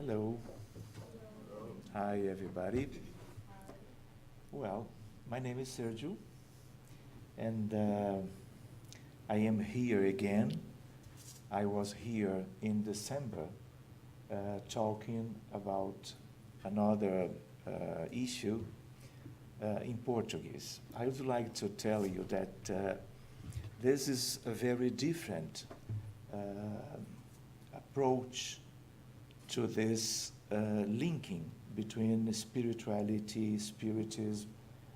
Hello. Hi, everybody. Well, my name is Sergio, and I am here again. I was here in December talking about another issue in Portuguese. I would like to tell you that this is a very different approach to this linking between spirituality, spiritism,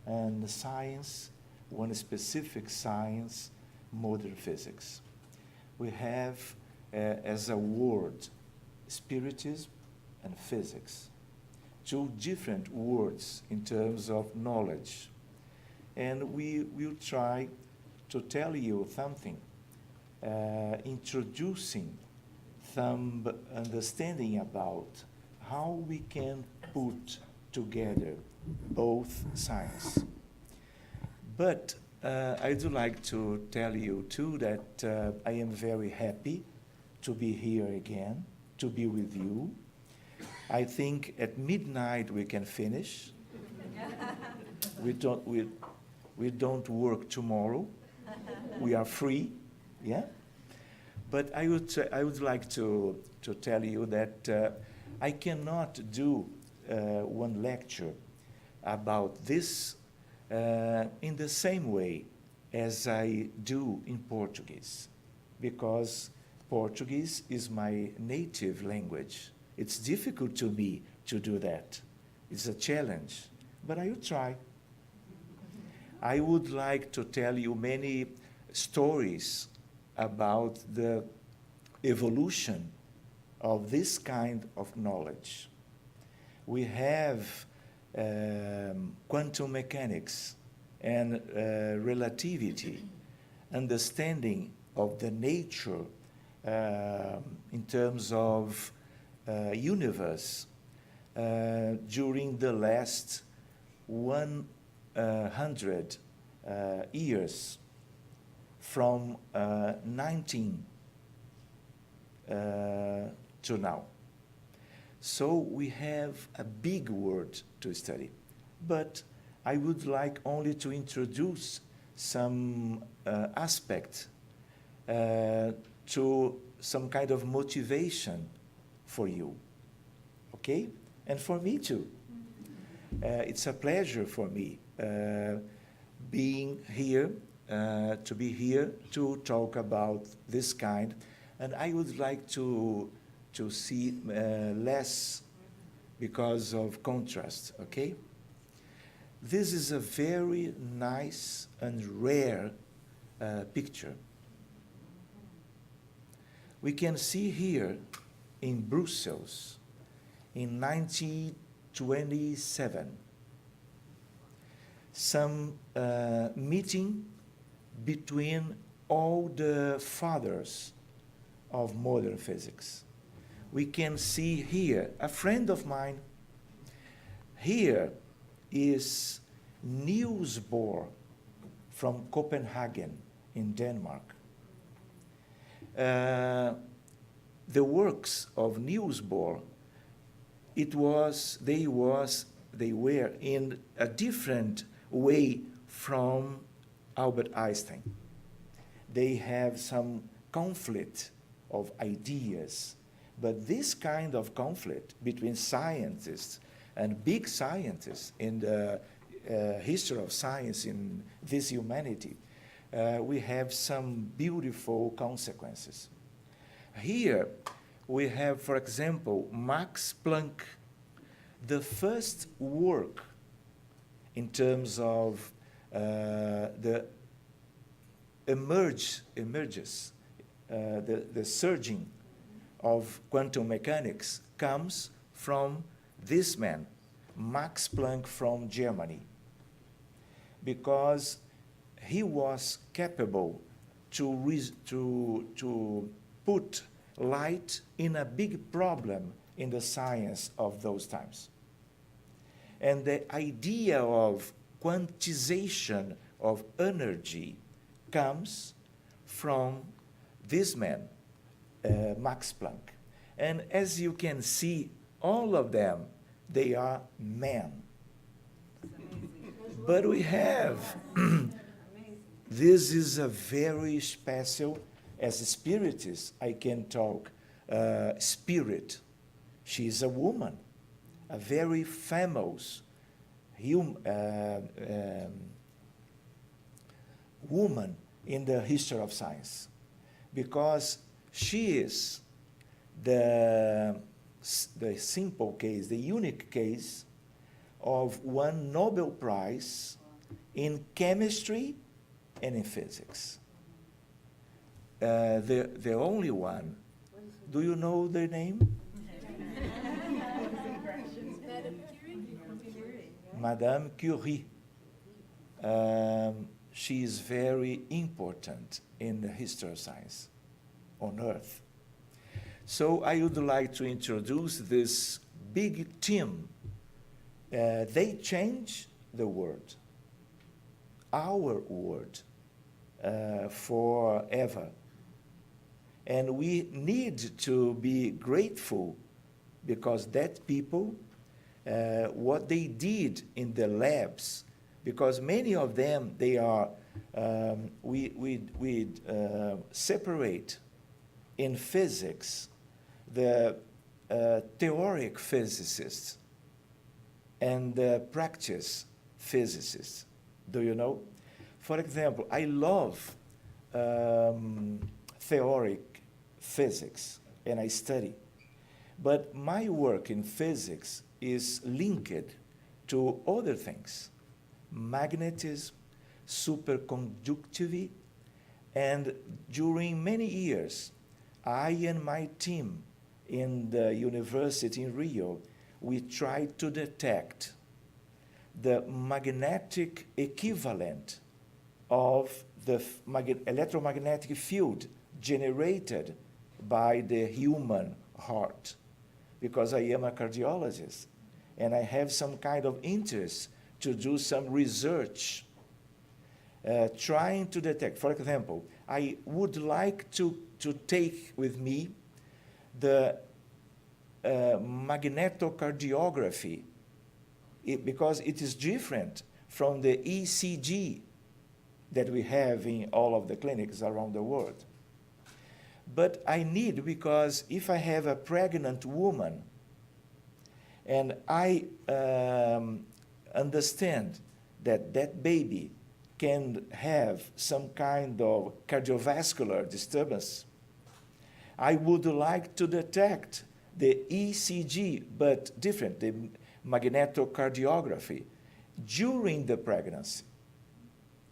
and science, one specific science, modern physics. We have as a word spiritism and physics, two different words in terms of knowledge. And we will try to tell you something, introducing some understanding about how we can put together both science. But I would like to tell you too that I am very happy to be here again, to be with you. I think at midnight we can finish. we don't work tomorrow. We are free, yeah? But I would like to tell you that I cannot do one lecture about this in the same way as I do in Portuguese, because Portuguese is my native language. It's difficult to me to do that. It's a challenge, but I will try. I would like to tell you many stories about the evolution of this kind of knowledge. We have quantum mechanics and relativity, understanding of the nature in terms of universe during the last 100 years, from 19 to now. So we have a big word to study. But I would like only to introduce some aspect to some kind of motivation for you, okay? And for me too. It's a pleasure for me being here, to be here to talk about this kind. And I would like to see less because of contrast, okay? This is a very nice and rare picture. We can see here in Brussels in 1927 some meeting between all the fathers of modern physics. We can see here a friend of mine. Here is Niels Bohr from Copenhagen in Denmark. The works of Niels Bohr, they were in a different way from Albert Einstein. They have some conflict of ideas, but this kind of conflict between scientists and big scientists in the history of science in this humanity, we have some beautiful consequences. Here we have, for example, Max Planck, the first work in terms of the emerges, the surging of quantum mechanics comes from this man, Max Planck from Germany, because he was capable to put light in a big problem in the science of those times. And the idea of quantization of energy comes from this man, Max Planck. And as you can see all of them, they are men. But we have, this is a very special, as a spiritist, I can talk, spirit. She is a woman, a very famous woman in the history of science, because she is the simple case, the unique case of one Nobel Prize in chemistry and in physics. The only one. Do you know the name? Madame Curie. She is very important in the history of science on Earth. So I would like to introduce this big team. They change the world, our world, forever. And we need to be grateful because that people, what they did in the labs, because many of them, they are, we separate in physics the theoric physicists and the practice physicists. Do you know? For example, I love theoric physics, and I study. But my work in physics is linked to other things, magnetism, superconductivity, and during many years, I and my team in the university in Rio, we tried to detect the magnetic equivalent of the electromagnetic field generated by the human heart, because I am a cardiologist and I have some kind of interest to do some research trying to detect. For example, I would like to take with me the magnetocardiography, because it is different from the ECG that we have in all of the clinics around the world. But I need, because if I have a pregnant woman and I understand that that baby can have some kind of cardiovascular disturbance, I would like to detect the ECG, but different, the magnetocardiography, during the pregnancy,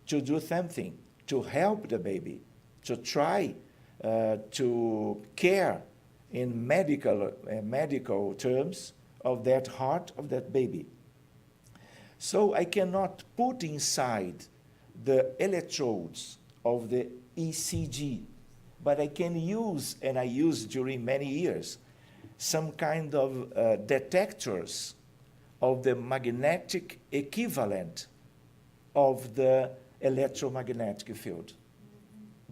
to do something, to help the baby, to try to care in medical terms of that heart of that baby. So I cannot put inside the electrodes of the ECG, but I can use, and I used during many years, some kind of detectors of the magnetic equivalent of the electromagnetic field.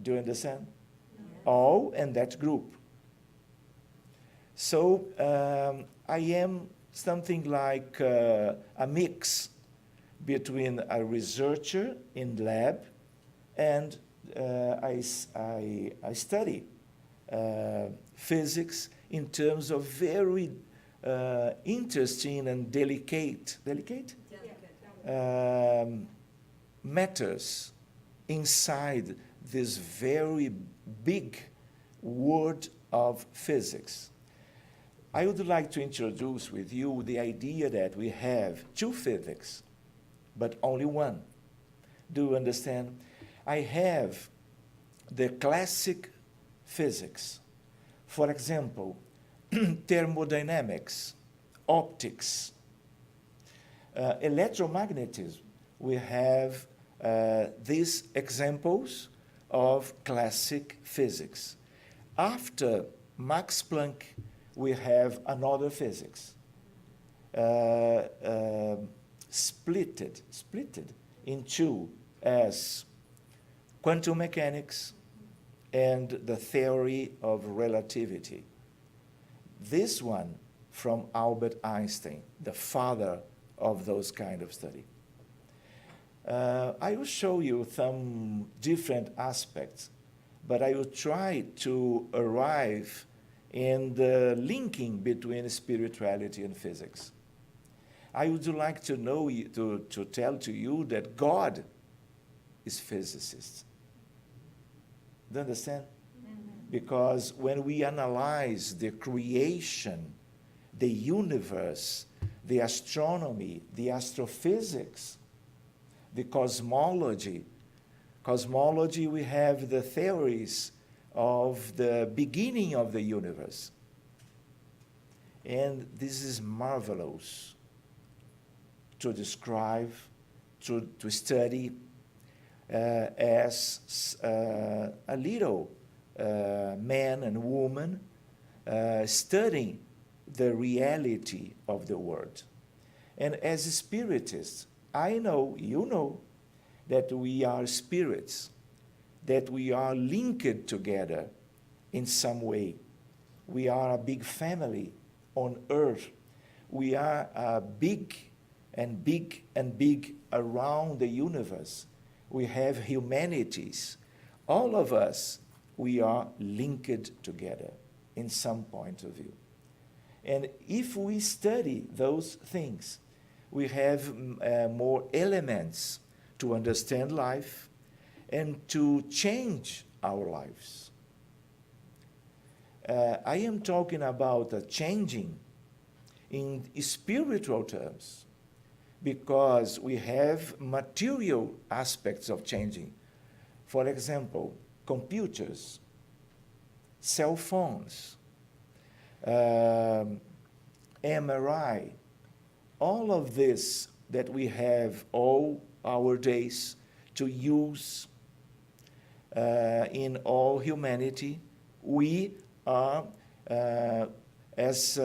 Do you understand? All in that group. So I am something like a mix between a researcher in lab and I study physics in terms of very interesting and delicate matters inside this very big world of physics. I would like to introduce with you the idea that we have two physics, but only one. Do you understand? I have the classic physics. For example, thermodynamics, optics, electromagnetism. We have these examples of classic physics. After Max Planck, we have another physics, splitted in two as quantum mechanics and the theory of relativity. This one from Albert Einstein, the father of those kind of study. I will show you some different aspects, but I will try to arrive in the linking between spirituality and physics. I would like to know you, to tell to you that God is physicist. Do you understand? Mm-hmm. Because when we analyze the creation, the universe, the astronomy, the astrophysics, the cosmology, we have the theories of the beginning of the universe. And this is marvelous to describe, to study as a little man and woman studying the reality of the world. And as spiritists, I know, you know, that we are spirits, that we are linked together in some way. We are a big family on earth. We are big and big and big around the universe. We have humanities. All of us, we are linked together in some point of view. And if we study those things, we have more elements to understand life and to change our lives. I am talking about changing in spiritual terms, because we have material aspects of changing. For example, computers, cell phones, MRI, all of this that we have all our days to use in all humanity, we are as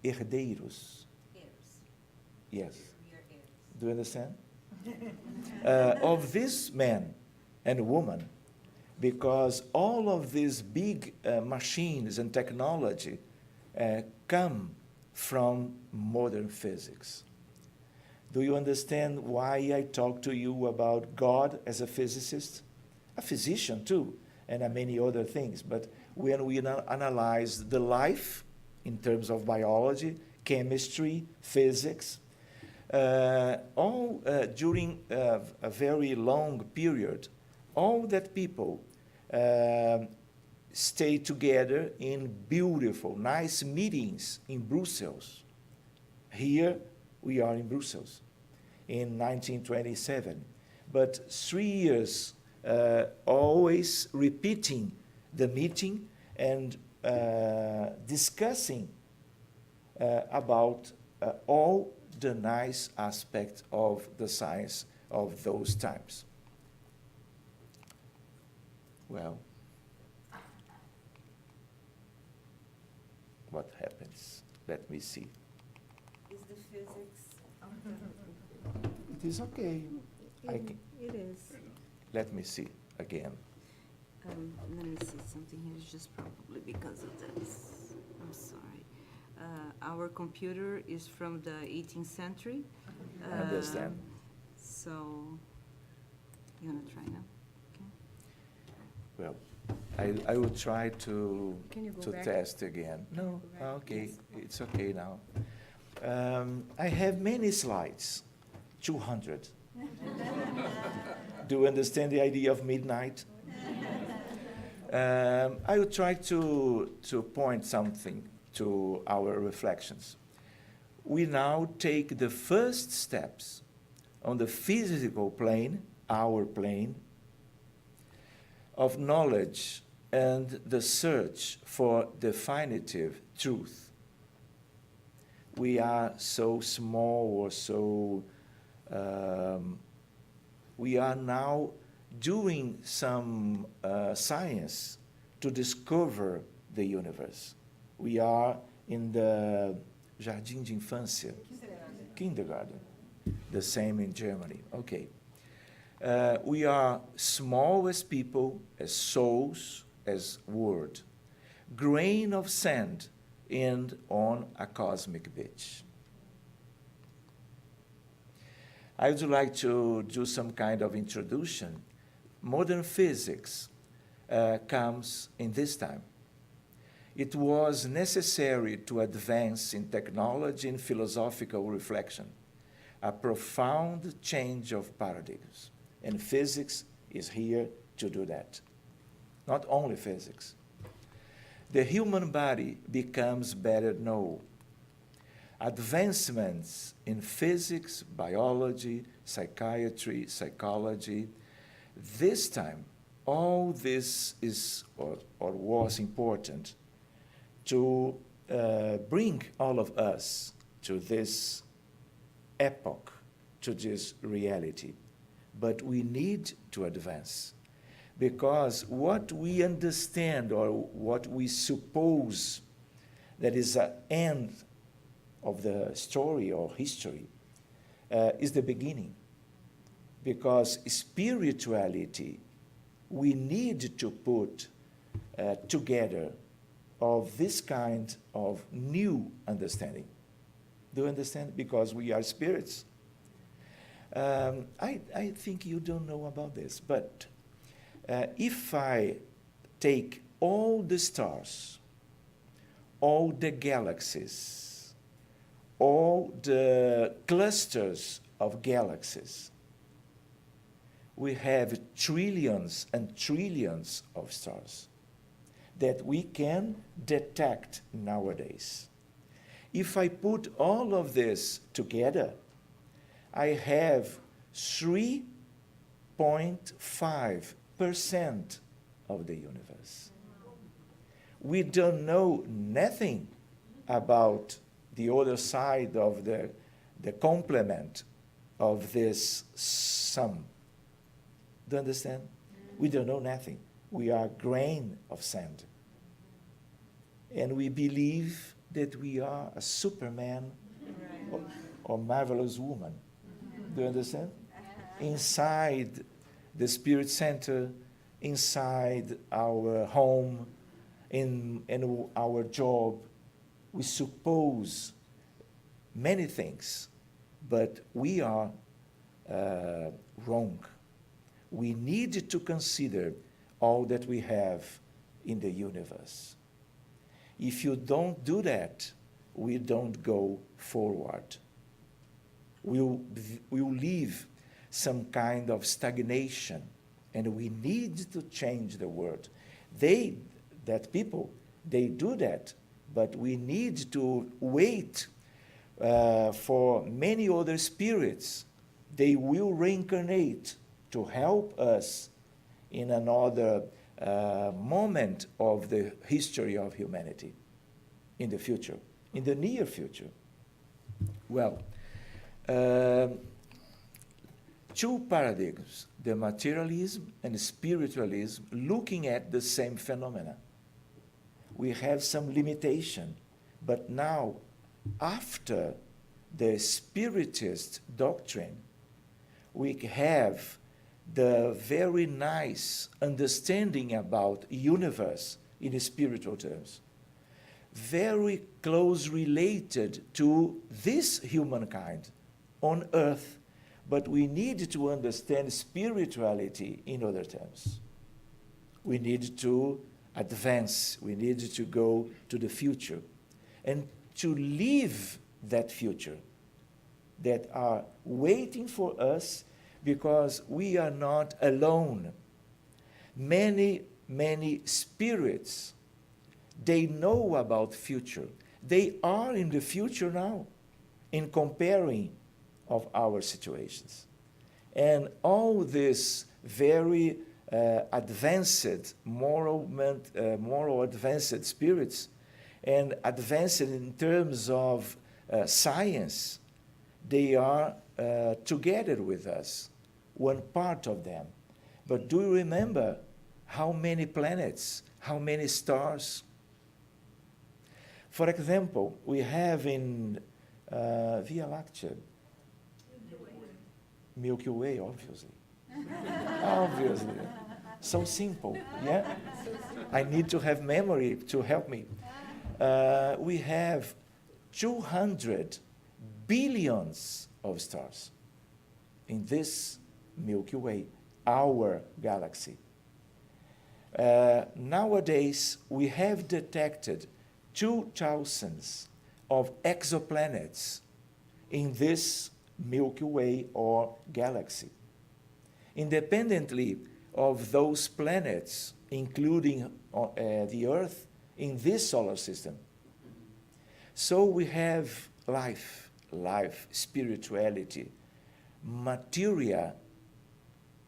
herdeiros. Yes. We are heirs. Do you understand? Of this man and woman, because all of these big machines and technology come from modern physics. Do you understand why I talk to you about God as a physicist? A physician too, and many other things. But when we analyze the life in terms of biology, chemistry, physics, all during a very long period, all that people stay together in beautiful, nice meetings in Brussels. Here we are in Brussels in 1927. But 3 years always repeating the meeting and discussing about all the nice aspects of the science of those times. Well, what happens? Let me see. Is the physics? It is okay. It is. Let me see again. Let me see something here. It's just probably because of this. I'm sorry. Our computer is from the 18th century. I understand. So, you want to try now? Well, I will try to back? test again. No, okay, yes. It's okay now. I have many slides, 200. Do you understand the idea of midnight? I will try to point something to our reflections. We now take the first steps on the physical plane, our plane, of knowledge and the search for definitive truth. We are so small or so, we are now doing some science to discover the universe. We are in the Jardim de Infância, kindergarten, the same in Germany. Okay. We are small as people, as souls, as word. grain of sand on a cosmic beach. I would like to do some kind of introduction. Modern physics comes in this time. It was necessary to advance in technology and philosophical reflection, a profound change of paradigms. And physics is here to do that. Not only physics. The human body becomes better known. Advancements in physics, biology, psychiatry, psychology. This time, all this is or was important to bring all of us to this epoch, to this reality. But we need to advance, because what we understand or what we suppose that is the end of the story or history is the beginning. Because spirituality, we need to put together of this kind of new understanding. Do you understand? Because we are spirits. I think you don't know about this, but if I take all the stars, all the galaxies, all the clusters of galaxies, we have trillions and trillions of stars that we can detect nowadays. If I put all of this together, I have 3.5% of the universe. We don't know nothing about the other side of the complement of this sum. Do you understand? We don't know nothing. We are a grain of sand. And we believe that we are a Superman or marvelous woman. Do you understand? Inside the spirit center, inside our home, in our job, we suppose many things, but we are wrong. We need to consider all that we have in the universe. If you don't do that, we don't go forward. We'll leave some kind of stagnation, and we need to change the world. They do that, but we need to wait for many other spirits. They will reincarnate to help us in another moment of the history of humanity in the future, in the near future. Well, two paradigms, the materialism and the spiritualism, looking at the same phenomena. We have some limitation, but now, after the Spiritist doctrine, we have the very nice understanding about universe in spiritual terms, very close related to this humankind on earth, but we need to understand spirituality in other terms. We need to advance, we need to go to the future, and to live that future that are waiting for us, because we are not alone. Many, many spirits, they know about future. They are in the future now, in comparing of our situations. And all this very advanced, moral advanced spirits, and advanced in terms of science, they are together with us, one part of them. But do you remember how many planets, how many stars? For example, we have in Via Láctea, Milky Way, obviously. Obviously. So simple, yeah? I need to have memory to help me. We have 200 billions of stars in this Milky Way, our galaxy. Nowadays, we have detected 2,000 of exoplanets in this Milky Way or galaxy. Independently of those planets, including the Earth, in this solar system. So we have life, spirituality, materia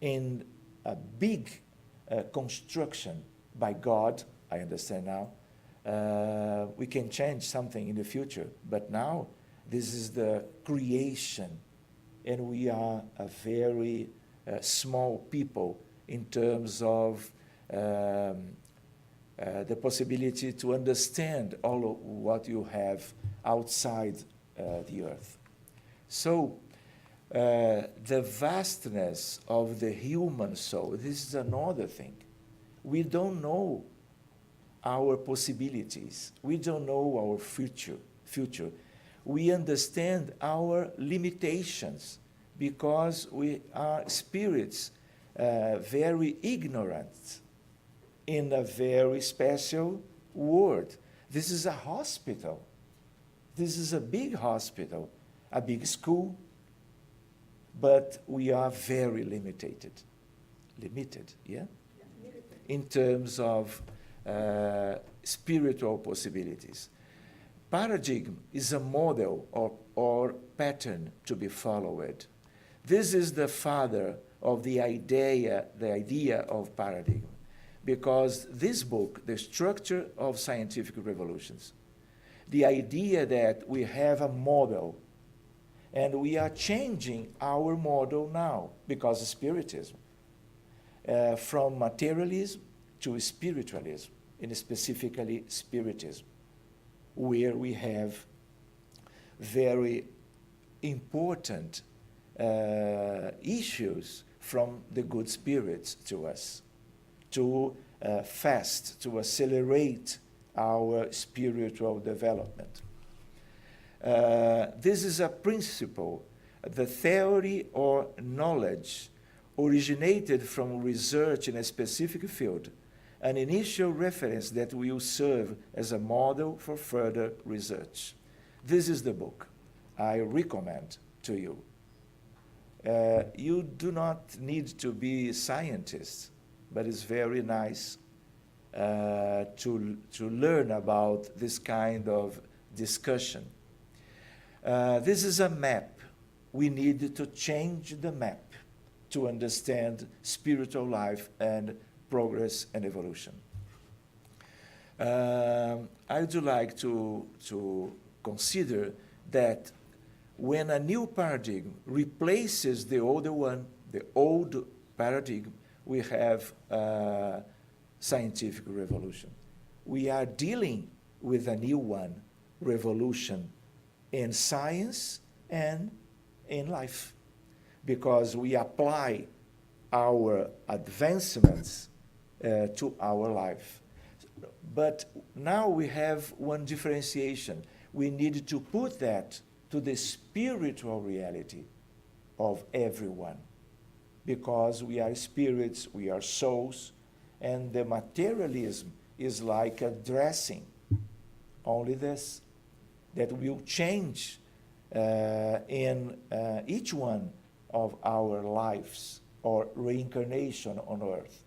in a big construction by God, I understand now. We can change something in the future, but now this is the creation, and we are a very small people in terms of the possibility to understand all of what you have outside the earth. So, the vastness of the human soul, this is another thing. We don't know our possibilities. We don't know our future. We understand our limitations because we are spirits very ignorant in a very special world. This is a hospital. This is a big hospital, a big school, but we are very limited, yeah? In terms of spiritual possibilities. Paradigm is a model or pattern to be followed. This is the father of the idea of paradigm, because this book, The Structure of Scientific Revolutions, the idea that we have a model, and we are changing our model now because of Spiritism, from materialism to spiritualism, and specifically Spiritism, where we have very important issues from the good spirits to us, to fast, to accelerate our spiritual development. This is a principle, the theory or knowledge originated from research in a specific field, an initial reference that will serve as a model for further research. This is the book I recommend to you. You do not need to be scientists, but it's very nice to learn about this kind of discussion. This is a map. We need to change the map to understand spiritual life and progress and evolution. I would like to consider that when a new paradigm replaces the older one, the old paradigm, we have scientific revolution. We are dealing with a new one, revolution in science and in life, because we apply our advancements to our life. But now we have one differentiation. We need to put that to the spiritual reality of everyone, because we are spirits, we are souls, and the materialism is like a dressing, only this, that will change in each one of our lives or reincarnation on earth.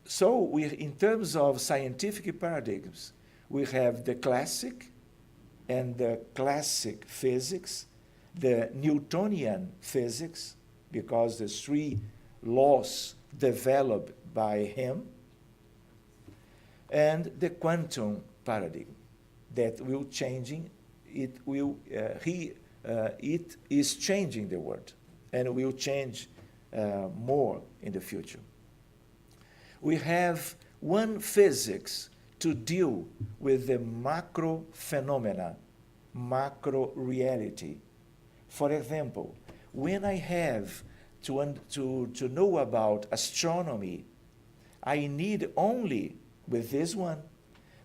So in terms of scientific paradigms, we have the classic and the classic physics, the Newtonian physics, because the three laws developed by him, and the quantum paradigm that will changing, it is changing the world and will change more in the future. We have one physics to deal with the macro phenomena, macro reality. For example, when I have to know about astronomy, I need only with this one,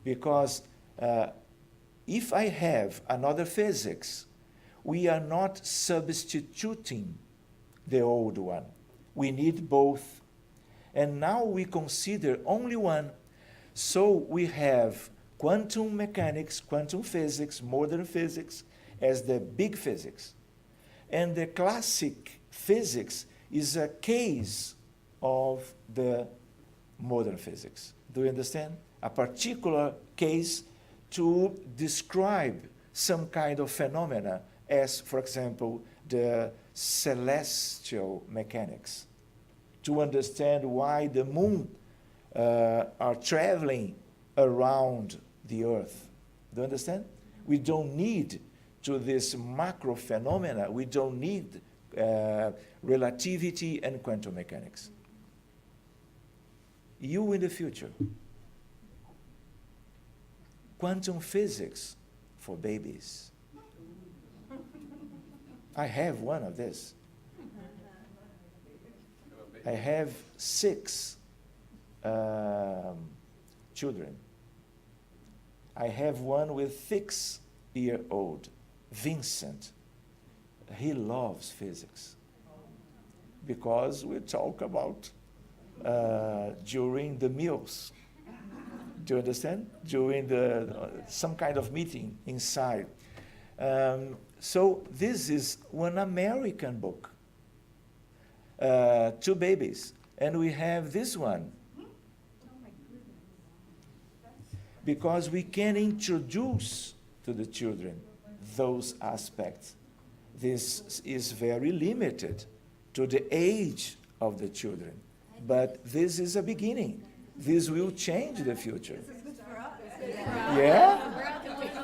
because if I have another physics, we are not substituting the old one. We need both. And now we consider only one. So we have quantum mechanics, quantum physics, modern physics as the big physics. And the classic physics is a case of the modern physics. Do you understand? A particular case to describe some kind of phenomena as, for example, the celestial mechanics, to understand why the moon are traveling around the earth. Do you understand? We don't need to this macro phenomena, we don't need relativity and quantum mechanics. You in the future, quantum physics for babies. I have one of this. I have 6 children. I have one with 6-year-old, Vincent. He loves physics because we talk about during the meals. Do you understand? During some kind of meeting inside. So this is one American book. 2 babies. And we have this one. Because we can introduce to the children those aspects. This is very limited to the age of the children. But this is a beginning. This will change the future. Yeah?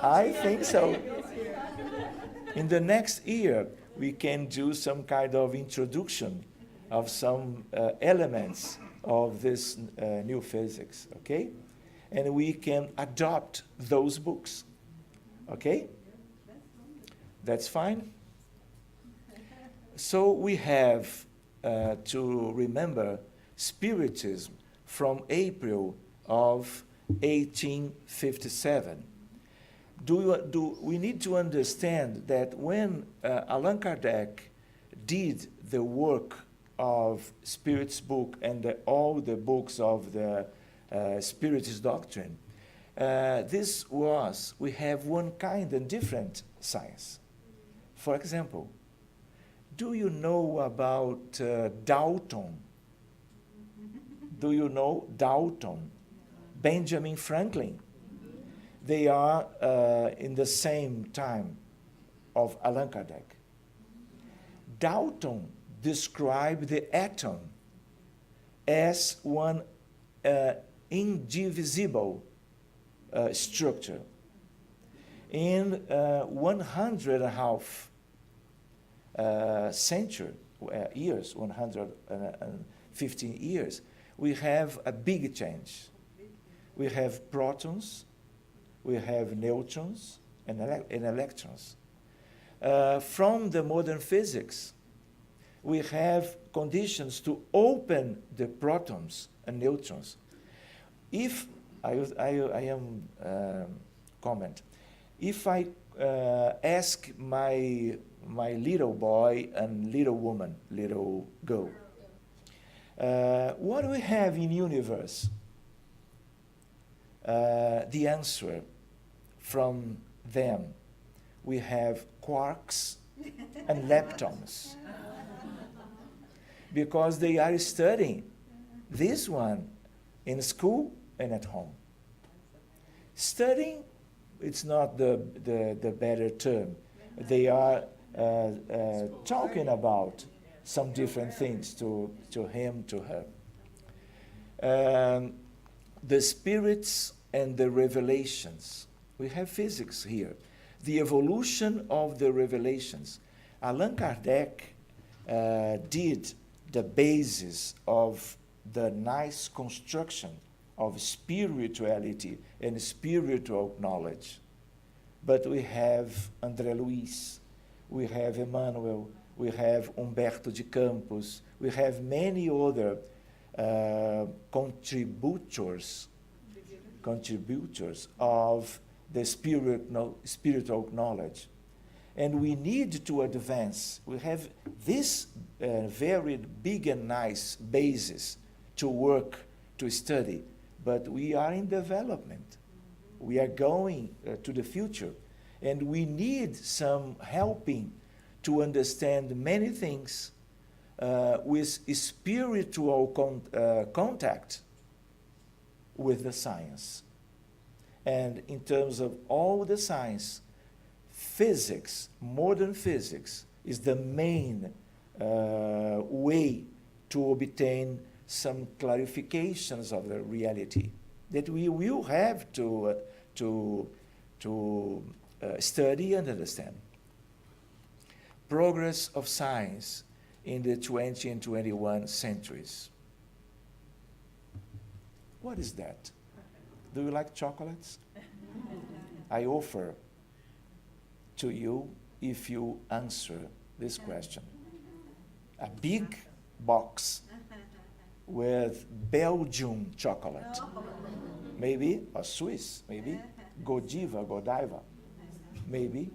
I think so. In the next year, we can do some kind of introduction of some elements of this new physics, okay? And we can adopt those books, okay? That's fine? So we have to remember Spiritism from April of 1857. We need to understand that when Allan Kardec did the work of Spirit's book and all the books of the Spiritist doctrine, we have one kind and different science. For example, do you know about Dalton? Do you know Dalton? Benjamin Franklin? They are in the same time of Allan Kardec. Dalton described the atom as one indivisible structure. In 100.5 century years, 115 years, we have a big change. We have protons, we have neutrons and electrons. From the modern physics, we have conditions to open the protons and neutrons. If if I ask my little boy and little woman, little girl, what do we have in universe? The answer from them, we have quarks and leptons, because they are studying this one in school and at home. Studying, it's not the better term. They are talking about some different things to him, to her. The spirits and the revelations. We have physics here. The evolution of the revelations. Allan Kardec did the basis of the nice construction of spirituality and spiritual knowledge. But we have André Luiz, we have Emmanuel, we have Humberto de Campos, we have many other contributors of the spiritual knowledge. And we need to advance. We have this very big and nice basis to work, to study, but we are in development. We are going to the future, and we need some helping to understand many things with spiritual contact with the science. And in terms of all the science, physics, modern physics, is the main way to obtain some clarifications of the reality that we will have to study and understand. Progress of science in the 20 and 21 centuries. What is that? Do you like chocolates? I offer to you if you answer this question. A big box with Belgian chocolate. Maybe, or Swiss, maybe. Godiva, Godiva. Maybe.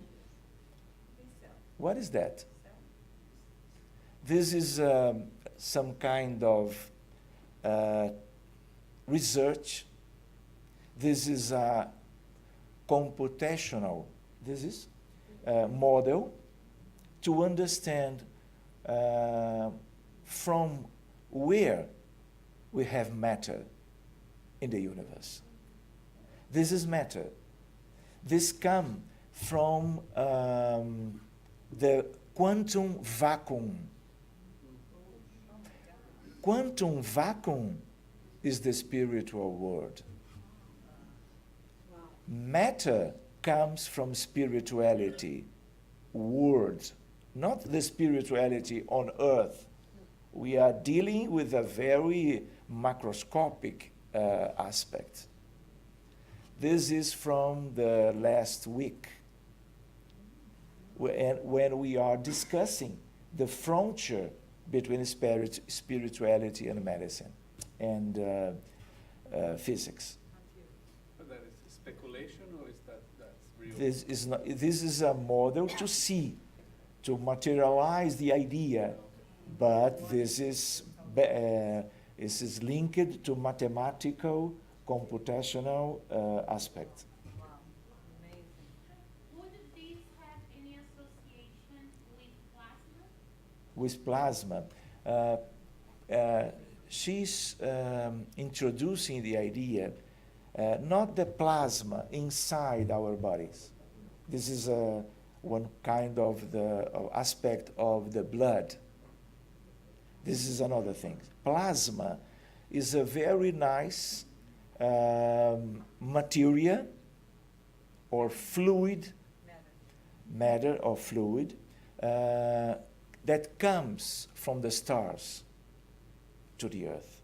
What is that? This is some kind of research. This is a computational, model to understand from where we have matter in the universe. This is matter. This comes from the quantum vacuum. Quantum vacuum is the spiritual world. Matter comes from spirituality, world, not the spirituality on earth. We are dealing with a very macroscopic aspect. This is from the last week, when we are discussing the frontier between spirituality and medicine and physics. That is speculation, or is that's real? This is a model to see, to materialize the idea, but this is linked to mathematical, computational aspect. Wow, amazing. Would these have any association with plasma? With plasma. She's introducing the idea, not the plasma inside our bodies. This is one kind of the aspect of the blood. This is another thing. Plasma is a very nice material or fluid, matter or fluid, that comes from the stars to the earth,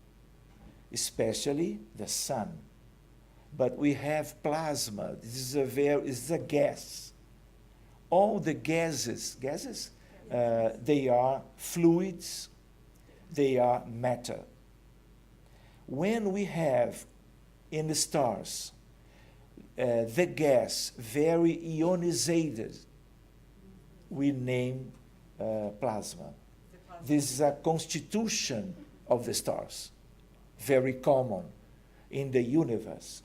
especially the sun. But we have plasma. This is a gas. All the gases, they are fluids, they are matter. When we have in the stars the gas very ionized, we name plasma. This is a constitution of the stars, very common in the universe.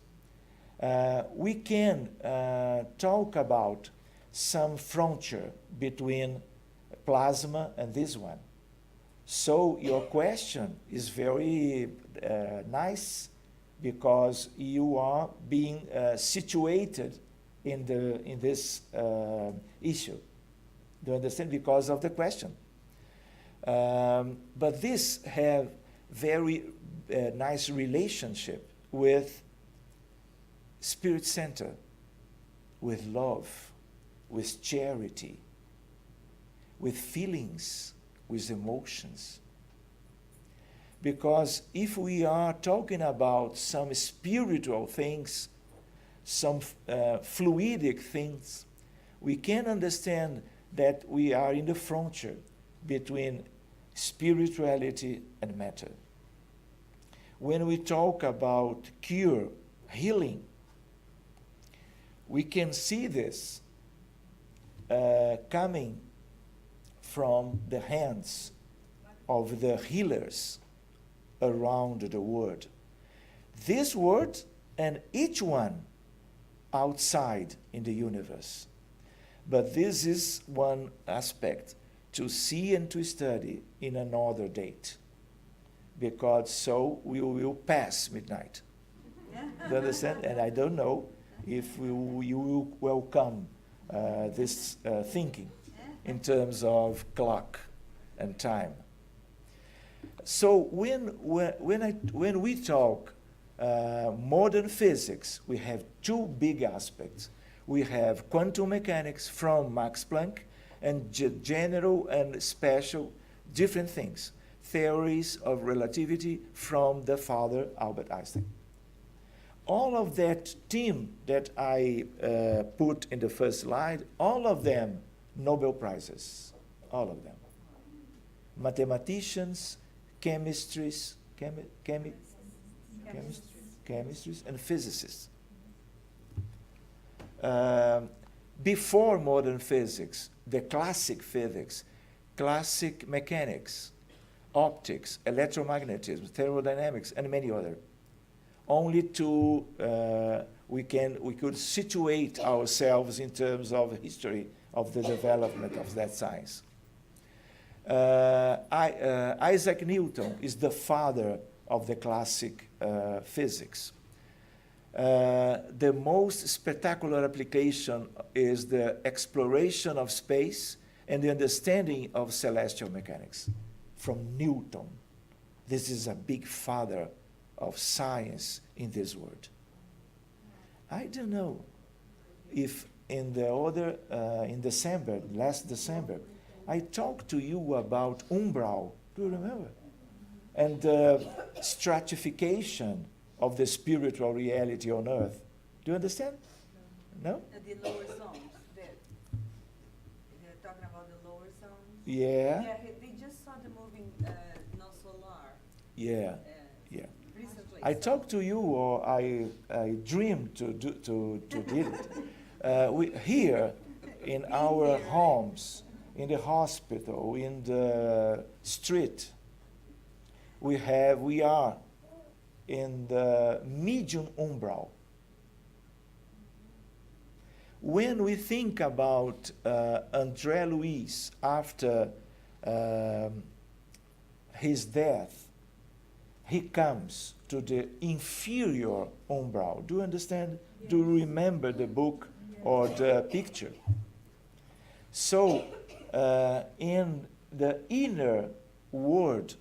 We can talk about some frontier between plasma and this one. So your question is very nice, because you are being situated in this issue. Do you understand? Because of the question. But this have very nice relationship with Spirit Center, with love, with charity, with feelings, with emotions. Because if we are talking about some spiritual things, some fluidic things, we can understand that we are in the frontier between spirituality and matter. when we talk about cure, healing, we can see this coming from the hands of the healers around the world. This world and each one outside in the universe. But this is one aspect to see and to study in another date, because so we will pass midnight. Do you understand? And I don't know if you will welcome this thinking in terms of clock and time. So when we talk modern physics, we have two big aspects. We have quantum mechanics from Max Planck and general and special different things. Theories of relativity from the father, Albert Einstein. All of that team that I put in the first slide, all of them Nobel Prizes, all of them. Mathematicians, chemistries, and physicists. Before modern physics, the classic physics, classic mechanics, optics, electromagnetism, thermodynamics, and many other. Only to we could situate ourselves in terms of history of the development of that science. Isaac Newton is the father of the classic physics. The most spectacular application is the exploration of space and the understanding of celestial mechanics from Newton. This is a big father of science in this world. I don't know if in December, last December, I talked to you about umbral. Do you remember? And stratification of the spiritual reality on earth. Do you understand? No? The lower zones. They're talking about the lower zones. Yeah. Yeah, they just saw the movie No Solar. Yeah. Yeah. Recently. I talked to you, or I dreamed to did it. We here in our homes, in the hospital, in the street, we are in the medium umbral. When we think about André Luiz after his death, he comes to the inferior umbral. Do you understand? Yes. Do you remember the book or the picture? So, in the inner world,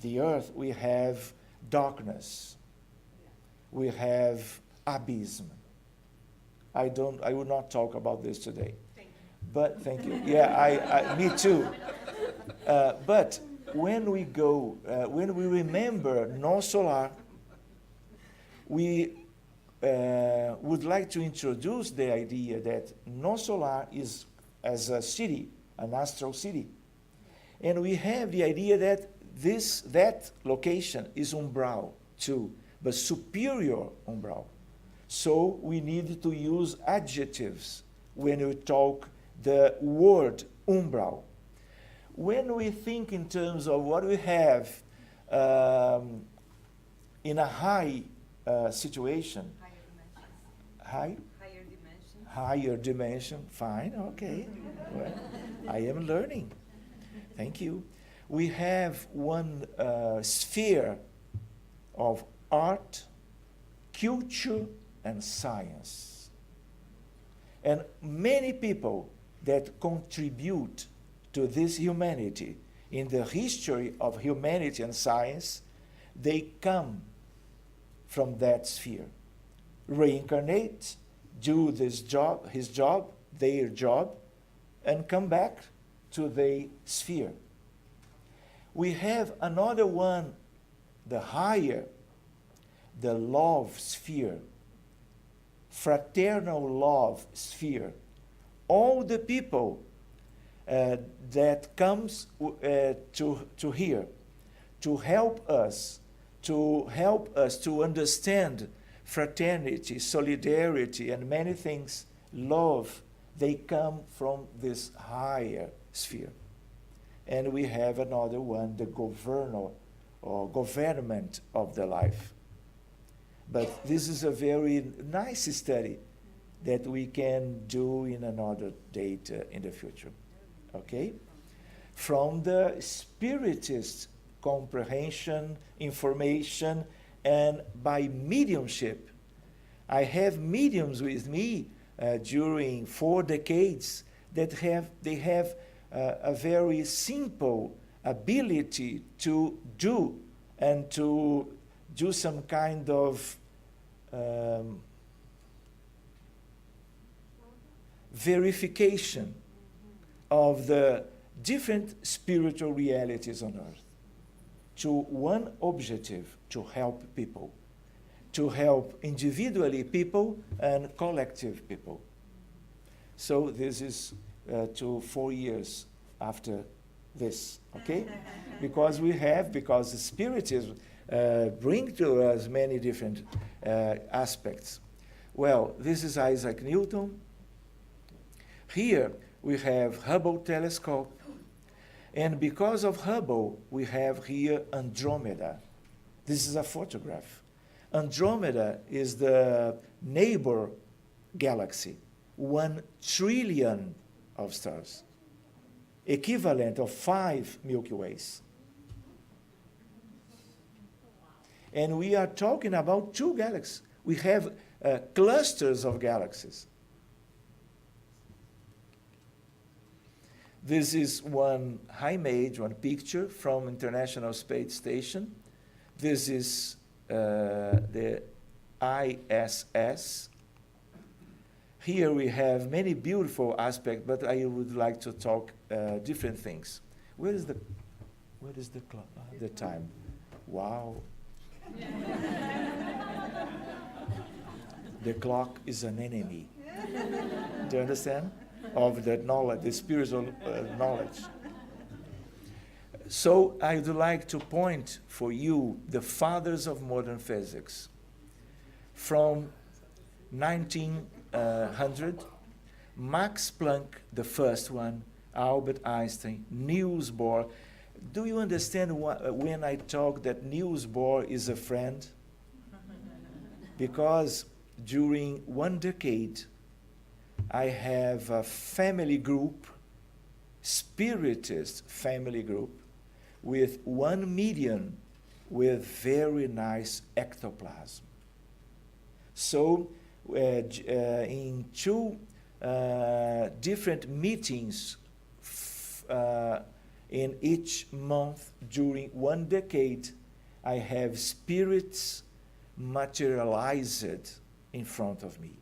the earth, we have darkness. We have abysm. I will not talk about this today. Thank you. But thank you. Yeah, me too. But when we go, when we remember non solar, we would like to introduce the idea that non solar is as a city, an astral city. And we have the idea that that location is umbral too, but superior umbral. So we need to use adjectives when we talk the word umbral. When we think in terms of what we have in a high situation, higher dimension, fine, okay. Well, I am learning. Thank you. We have one sphere of art, culture, and science. And many people that contribute to this humanity in the history of humanity and science, they come from that sphere. Reincarnate, do this job, his job, their job, and come back to the sphere. We have another one, the higher, the love sphere, fraternal love sphere. All the people that comes to here to help us to help us to understand fraternity, solidarity, and many things, love, they come from this higher sphere. And we have another one, the governor or government of the life. But this is a very nice study that we can do in another date in the future. Okay? From the Spiritist comprehension, information, and by mediumship. I have mediums with me during 4 decades that have a very simple ability to do and to do some kind of verification of the different spiritual realities on earth to one objective, to help people, to help individually people and collective people. So this is 4 years after this, okay? because the Spiritism bring to us many different aspects. Well, this is Isaac Newton. Here we have Hubble telescope. And because of Hubble, we have here Andromeda. This is a photograph. Andromeda is the neighbor galaxy, 1 trillion of stars, equivalent of 5 Milky Ways. And we are talking about 2 galaxies. We have clusters of galaxies. This is one image, one picture from International Space Station. This is the ISS. Here we have many beautiful aspects, but I would like to talk different things. Where is the clock? The time? Wow. The clock is an enemy. Do you understand? Of the knowledge, the spiritual knowledge. So I would like to point for you the fathers of modern physics. From 1900, Max Planck, the first one, Albert Einstein, Niels Bohr. Do you understand when I talk that Niels Bohr is a friend? Because during 1 decade, I have a family group, Spiritist family group, with 1 medium with very nice ectoplasm. So in 2 different meetings in each month during 1 decade, I have spirits materialized in front of me.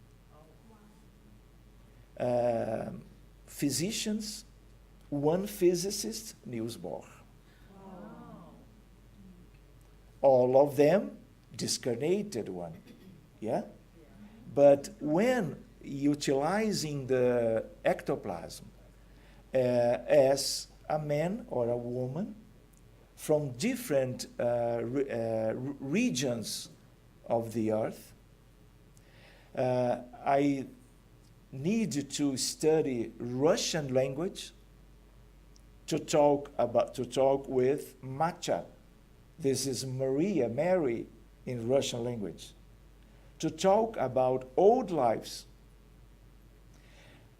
Physicians, 1 physicist, Niels Bohr. All of them discarnated one, yeah? But when utilizing the ectoplasm as a man or a woman from different regions of the earth, I need to study Russian language to talk with Matcha. This is Mary in Russian language. To talk about old lives.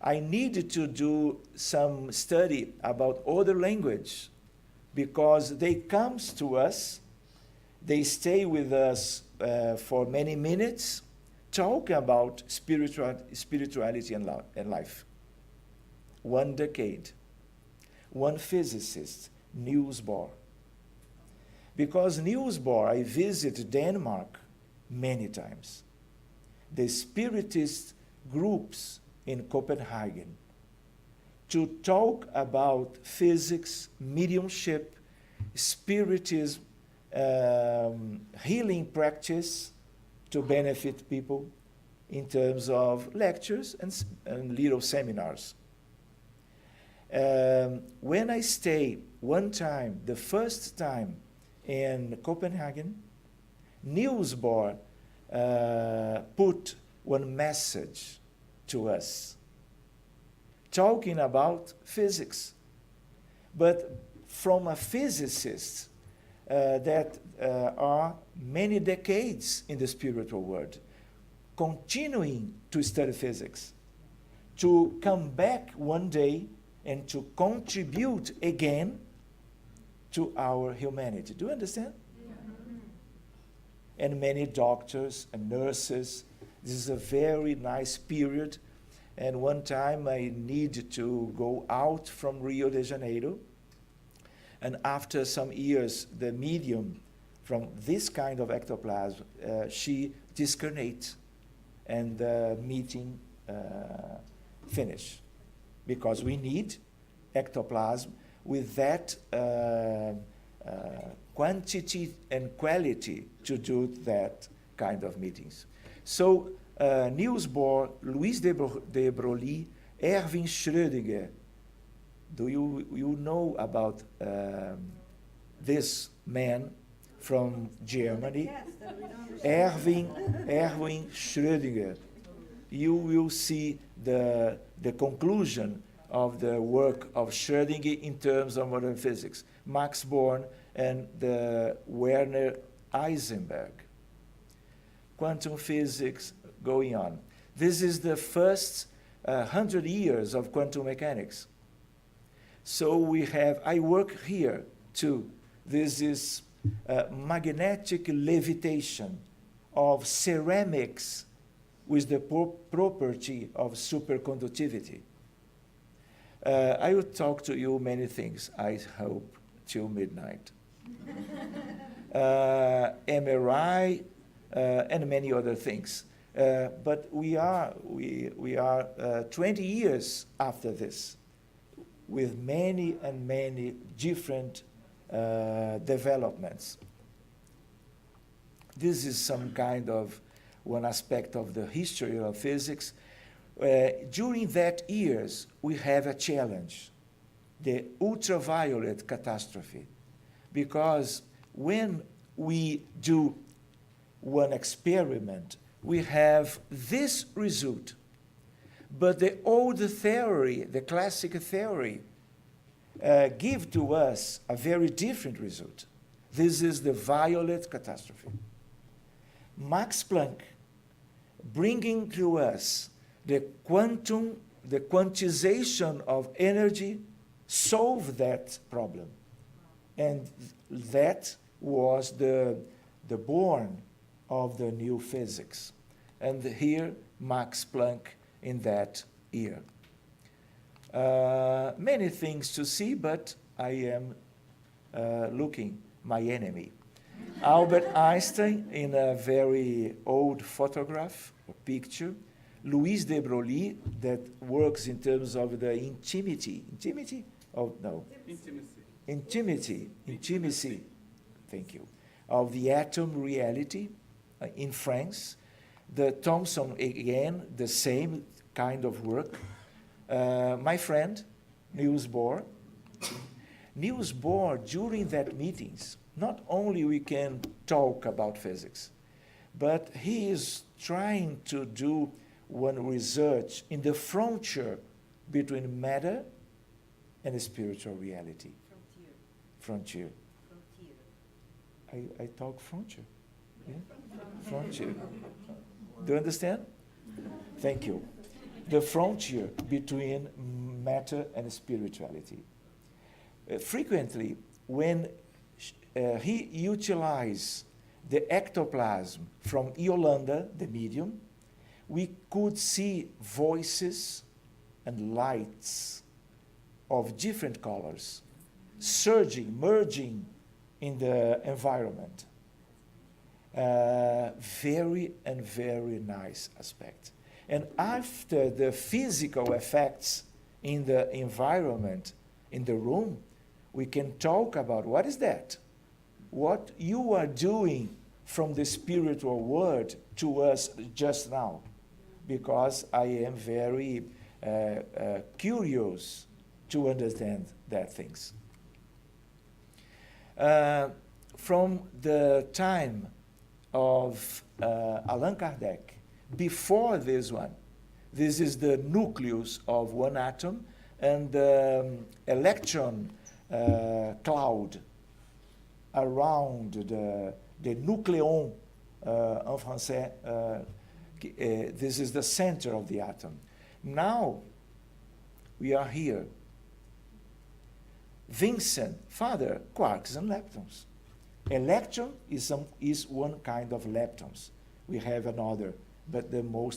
I needed to do some study about other language because they comes to us, they stay with us for many minutes, talk about spirituality and life. 1 decade. 1 physicist, Niels Bohr. Because Niels Bohr, I visited Denmark many times. The Spiritist groups in Copenhagen to talk about physics, mediumship, Spiritism, healing practice to benefit people in terms of lectures and little seminars. When I stay one time, the first time in Copenhagen, Niels Bohr put one message to us, talking about physics, but from a physicist that are many decades in the spiritual world, continuing to study physics, to come back one day and to contribute again to our humanity. Do you understand? And many doctors and nurses. This is a very nice period. And one time I need to go out from Rio de Janeiro. And after some years, the medium from this kind of ectoplasm, she discarnates. And the meeting finished. Because we need ectoplasm with that quantity and quality to do that kind of meetings. So Niels Bohr, Louis de Broglie, Erwin Schrödinger. Do you know about this man from Germany? Yes, that we don't understand. Erwin Schrödinger. You will see the conclusion of the work of Schrödinger in terms of modern physics. Max Born and the Werner Heisenberg. Quantum physics going on. This is the first 100 years of quantum mechanics. So we have, I work here too. This is magnetic levitation of ceramics with the property of superconductivity. I will talk to you many things, I hope, till midnight. MRI and many other things. But we are 20 years after this, with many and many different developments. This is some kind of one aspect of the history of physics. During that years, we have a challenge, the ultraviolet catastrophe. Because when we do one experiment, we have this result. But the old theory, the classic theory, give to us a very different result. This is the violet catastrophe. Max Planck, bringing to us the quantization of energy, solved that problem. And that was the born of the new physics. And here, Max Planck in that year. Many things to see, but I am looking my enemy. Albert Einstein in a very old photograph or picture. Louis de Broglie that works in terms of the intimacy. Intimacy, thank you, of the atom reality in France. The Thomson, again, the same kind of work. My friend, Niels Bohr. Niels Bohr, during that meetings, not only we can talk about physics, but he is trying to do one research in the frontier between matter and spiritual reality. Frontier. I talk frontier. Yeah? Frontier. Do you understand? Thank you. The frontier between matter and spirituality. Frequently, when he utilized the ectoplasm from Yolanda, the medium, we could see voices and lights of different colors surging, merging in the environment. Very and very nice aspect. And after the physical effects in the environment, in the room, we can talk about what is that? What you are doing from the spiritual world to us just now. Because I am very curious to understand that things. From the time of Allan Kardec. Before this one, this is the nucleus of one atom, and the electron cloud around the nucléon, en français, this is the center of the atom. Now, we are here. Vincent, Father, quarks and leptons. Electron is one kind of leptons. We have another, but the more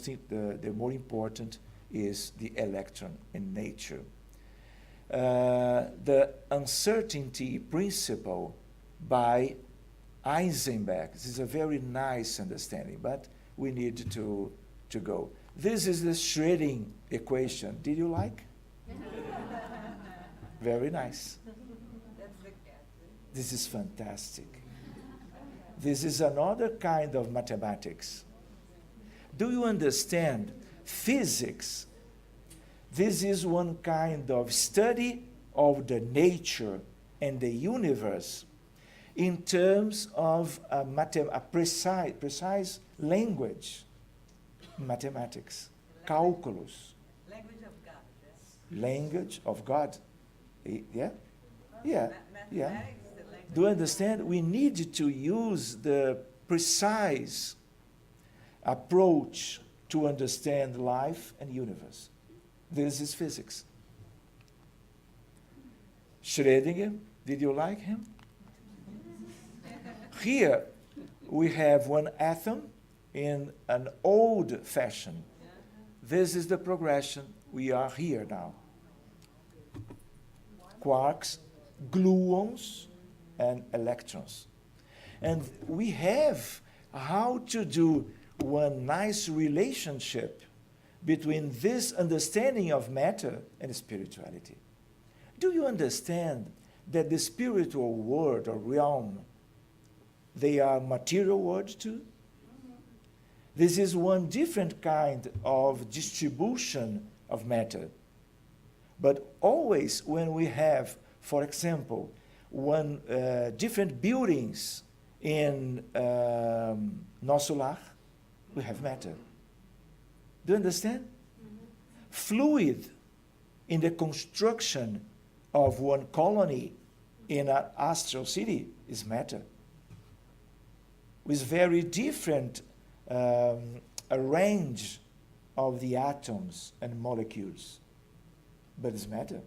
important is the electron in nature. The uncertainty principle by Heisenberg. This is a very nice understanding, but we need to go. This is the Schrödinger equation. Did you like? Very nice. This is fantastic. This is another kind of mathematics. Do you understand physics? This is one kind of study of the nature and the universe in terms of a precise language, mathematics, calculus. Language of God, yes. Language of God. Yeah? Yeah. Yeah. Mathematics, the language Do you understand? We need to use the precise approach to understand life and universe. This is physics. Schrödinger, did you like him? Here we have one atom in an old fashion. This is the progression. We are here now. Quarks, gluons, and electrons. And we have how to do one nice relationship between this understanding of matter and spirituality. Do you understand that the spiritual world or realm, they are material world too? This is one different kind of distribution of matter. But always when we have, for example, different buildings in nosso lar, we have matter. Do you understand? Fluid in the construction of one colony in an astral city is matter. With very different range of the atoms and molecules. But it's matter.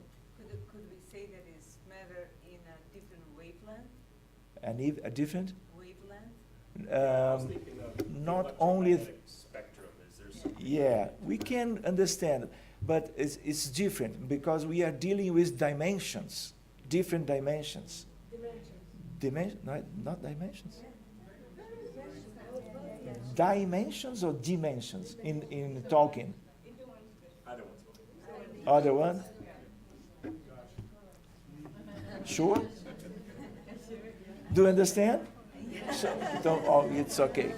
Could we say that it's matter in a different wavelength? A different? Wavelength? I was thinking of Not only electromagnetic spectrum. Is there something? Yeah, we can understand, but it's different because we are dealing with dimensions, different dimensions. Not dimensions. Dimensions or dimensions in talking? Either one's fine. Other one? Sure? Do you understand? It's okay.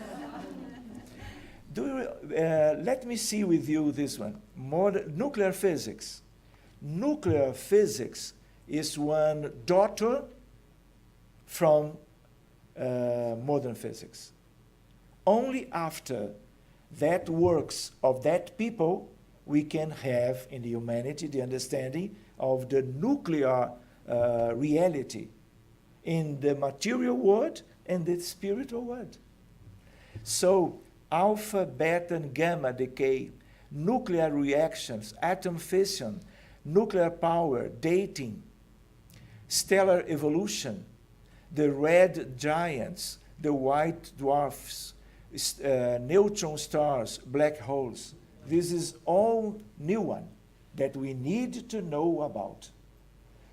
Let me see with you this one. Nuclear physics. Nuclear physics is one daughter from modern physics. Only after that works of that people, we can have in the humanity the understanding of the nuclear reality in the material world and the spiritual world. So, alpha, beta, and gamma decay, nuclear reactions, atom fission, nuclear power, dating, stellar evolution, the red giants, the white dwarfs, neutron stars, black holes. This is all new one that we need to know about.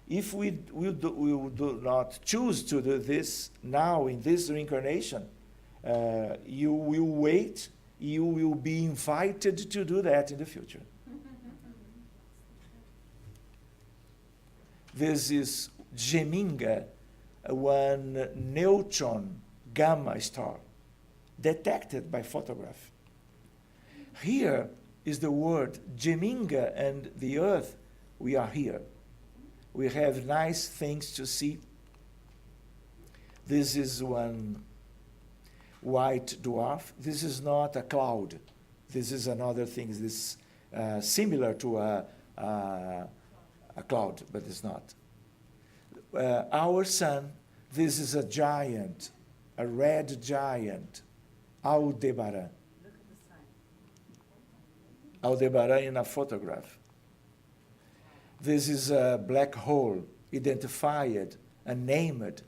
If we do not choose to do this now in this reincarnation, you will wait, you will be invited to do that in the future. This is Geminga, one neutron gamma star detected by photograph. Here is the word Geminga and the earth. We are here. We have nice things to see. This is one white dwarf. This is not a cloud. This is another thing. This similar to a cloud, but it's not. Our sun, this is a giant, a red giant, Aldebaran. Look at the sign. Aldebaran in a photograph. This is a black hole, identified and named.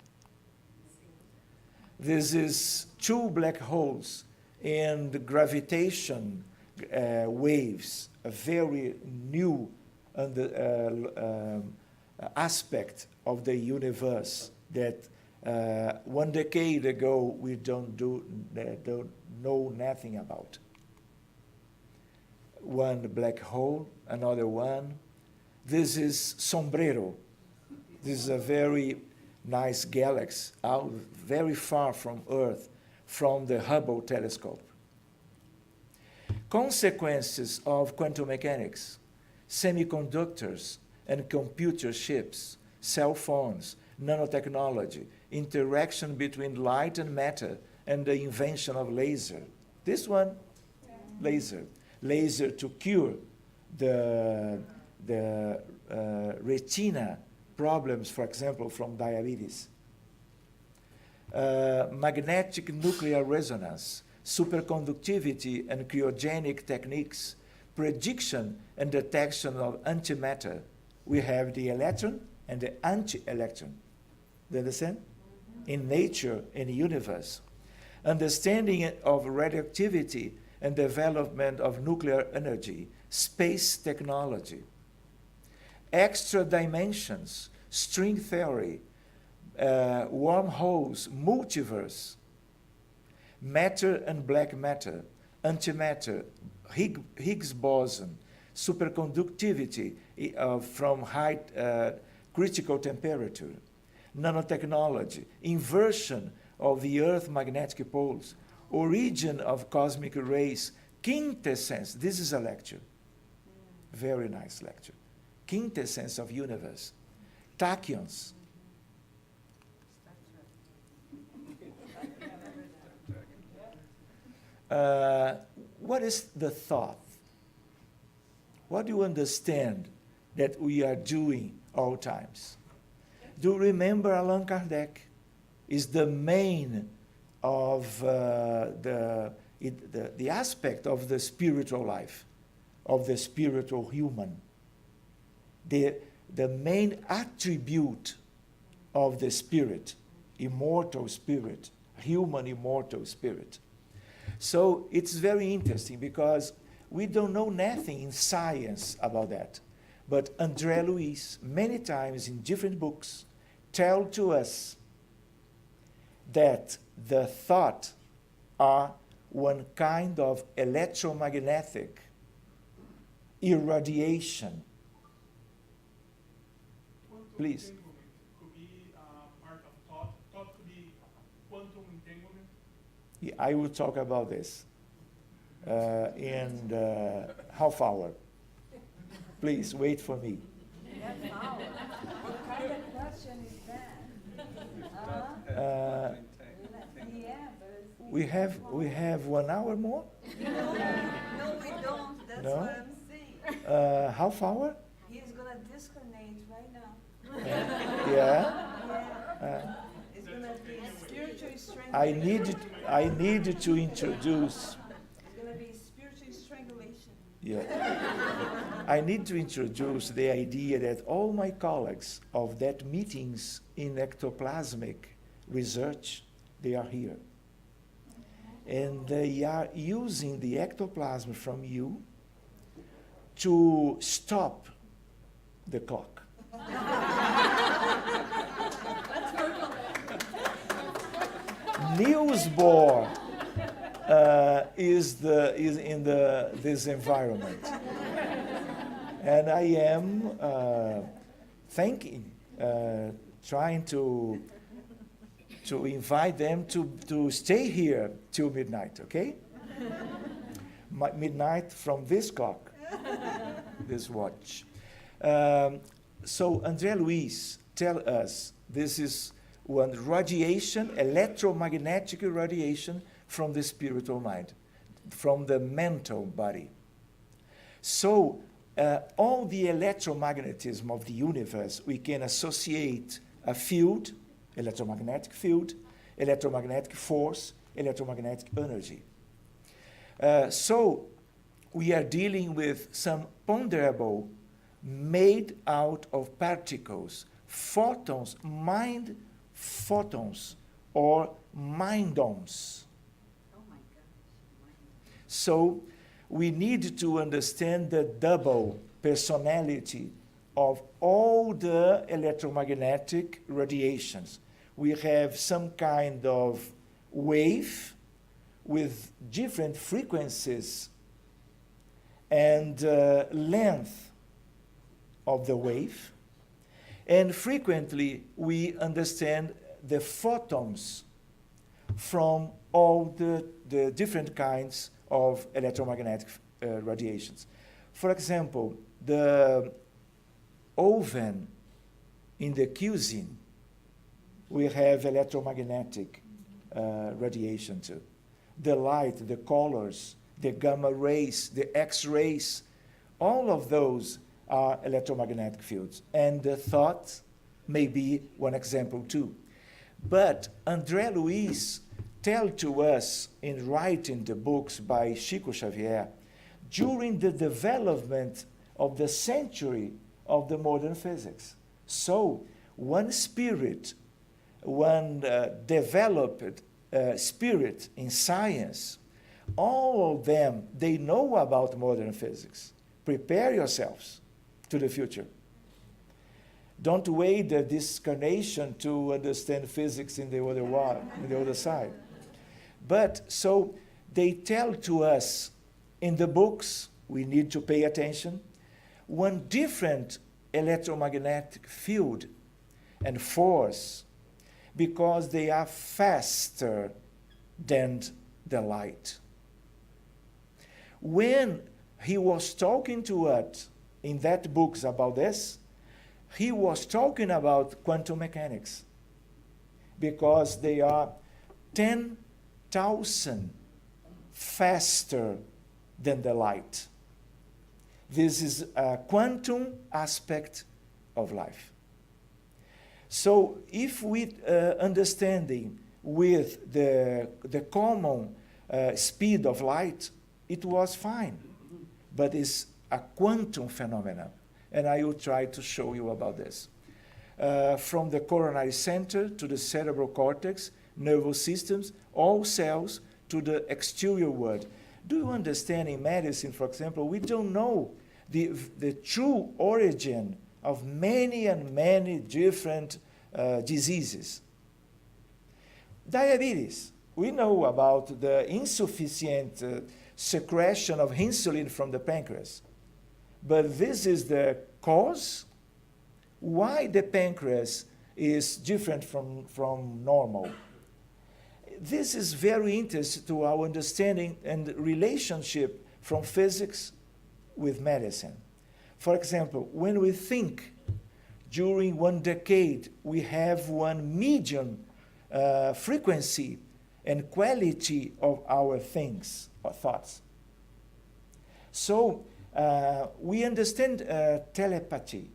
This is two black holes in the gravitation waves, a very new aspect of the universe that 1 decade ago we don't know nothing about. One black hole, another one. This is Sombrero. This is a very nice galaxy out very far from Earth, from the Hubble telescope. Consequences of quantum mechanics, semiconductors and computer chips, cell phones, nanotechnology, interaction between light and matter, and the invention of laser. This one, laser. Laser to cure the retina problems, for example, from diabetes. Magnetic nuclear resonance, superconductivity and cryogenic techniques, prediction and detection of antimatter. We have the electron and the anti-electron. Do you understand? In nature, in the universe. Understanding of radioactivity and development of nuclear energy, space technology. Extra dimensions, string theory, wormholes, multiverse, matter and black matter, antimatter, Higgs boson, superconductivity from high critical temperature, nanotechnology, inversion of the Earth magnetic poles, origin of cosmic rays, quintessence. This is a lecture. Very nice lecture. Quintessence of universe. Tachyons. What is the thought? What do you understand that we are doing all times? Do you remember Allan Kardec is the main of the aspect of the spiritual life, of the spiritual human. The main attribute of the spirit, immortal spirit, human immortal spirit. So it's very interesting because we don't know nothing in science about that. But André Luiz, many times in different books, tell to us that the thought are one kind of electromagnetic irradiation. Please. Could be part of thought. Thought could be quantum entanglement. Yeah, I will talk about this in the half hour. Please wait for me. What kind of question is that? Yeah, but We have 1 hour more. no, we don't. That's No? what I'm saying. Half hour? He's gonna disconnect right now. Yeah. Yeah. It's gonna be spiritual strangulation. I need to introduce. It's gonna be spiritual strangulation. Yeah. I need to introduce the idea that all my colleagues of that meetings in ectoplasmic research, they are here. And they are using the ectoplasm from you to stop the clock. Niels Bohr is in this environment. And I am trying to invite them to stay here till midnight, okay? Midnight from this clock, this watch. So André Luiz, tell us, this is one radiation, electromagnetic radiation from the spiritual mind, from the mental body. So all the electromagnetism of the universe, we can associate a field, electromagnetic field, electromagnetic force, electromagnetic energy. So we are dealing with some ponderable made out of particles, photons, mind photons, or mindons. Oh my gosh. So we need to understand the double personality of all the electromagnetic radiations. We have some kind of wave with different frequencies and length of the wave. And frequently we understand the photons from all the different kinds of electromagnetic radiations. For example, the oven in the cuisine, we have electromagnetic radiation too. The light, the colors, the gamma rays, the X-rays, all of those are electromagnetic fields. And the thought may be one example too. But André Luiz tell to us in writing the books by Chico Xavier, during the development of the century of the modern physics. So one spirit, one developed spirit in science, all of them, they know about modern physics. Prepare yourselves to the future. Don't wait this incarnation to understand physics in the other world, in the other side. But so they tell to us in the books, we need to pay attention, one different electromagnetic field and force, because they are faster than the light. When he was talking to us in that books about this, he was talking about quantum mechanics, because they are 10,000 faster than the light. This is a quantum aspect of life. So if we understanding with the common speed of light, it was fine. But it's a quantum phenomenon. And I will try to show you about this. From the coronary center to the cerebral cortex, nervous systems, all cells to the exterior world. Do you understand in medicine, for example, we don't know the true origin of many and many different diseases. Diabetes, we know about the insufficient secretion of insulin from the pancreas. But this is the cause why the pancreas is different from normal. This is very interesting to our understanding and relationship from physics with medicine. For example, when we think during one decade, we have one medium frequency and quality of our things or thoughts. So we understand telepathy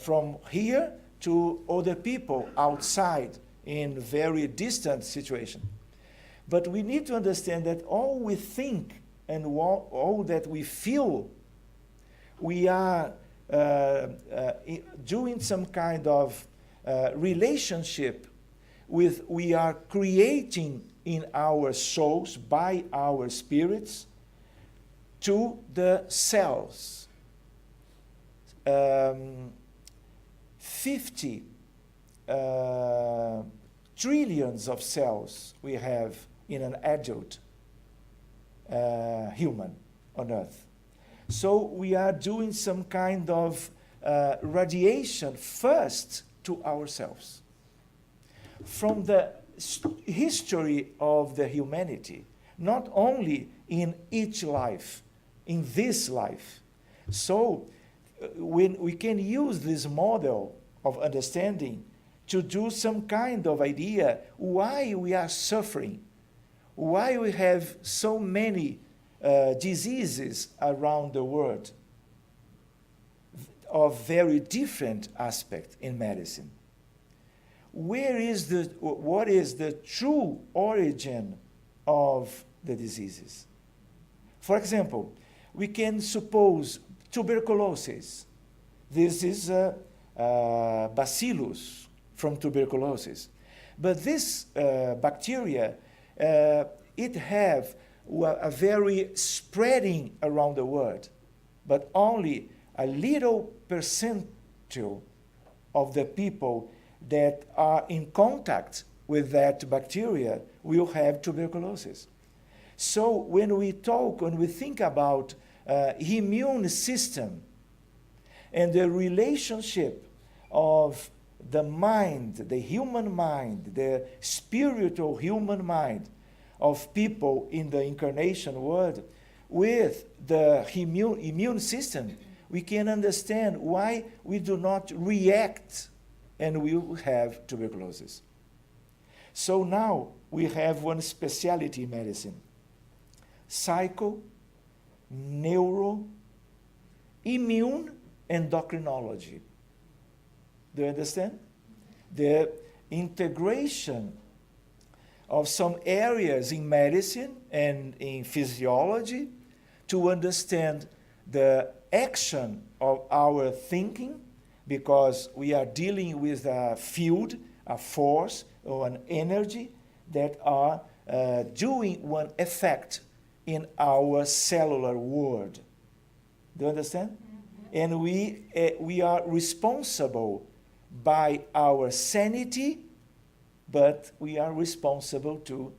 from here to other people outside in very distant situation. But we need to understand that all we think and all that we feel, we are doing some kind of relationship with, we are creating in our souls by our spirits to the cells. 50 trillions of cells we have in an adult human on Earth. So we are doing some kind of radiation first to ourselves. From the history of the humanity, not only in each life, in this life. So when we can use this model of understanding to do some kind of idea why we are suffering why we have so many diseases around the world of very different aspects in medicine. What is the true origin of the diseases? For example, we can suppose tuberculosis. This is bacillus from tuberculosis. But this bacteria, it have a very spreading around the world, but only a little percentile of the people that are in contact with that bacteria will have tuberculosis. So when we think about immune system and the relationship of the mind, the human mind, the spiritual human mind of people in the incarnation world with the immune system, we can understand why we do not react and we will have tuberculosis. So now we have one specialty in medicine: psycho, neuro, immune, endocrinology. Do you understand? The integration of some areas in medicine and in physiology to understand the action of our thinking, because we are dealing with a field, a force, or an energy that are doing one effect in our cellular world. Do you understand? And we are responsible by our sanity, but we are responsible too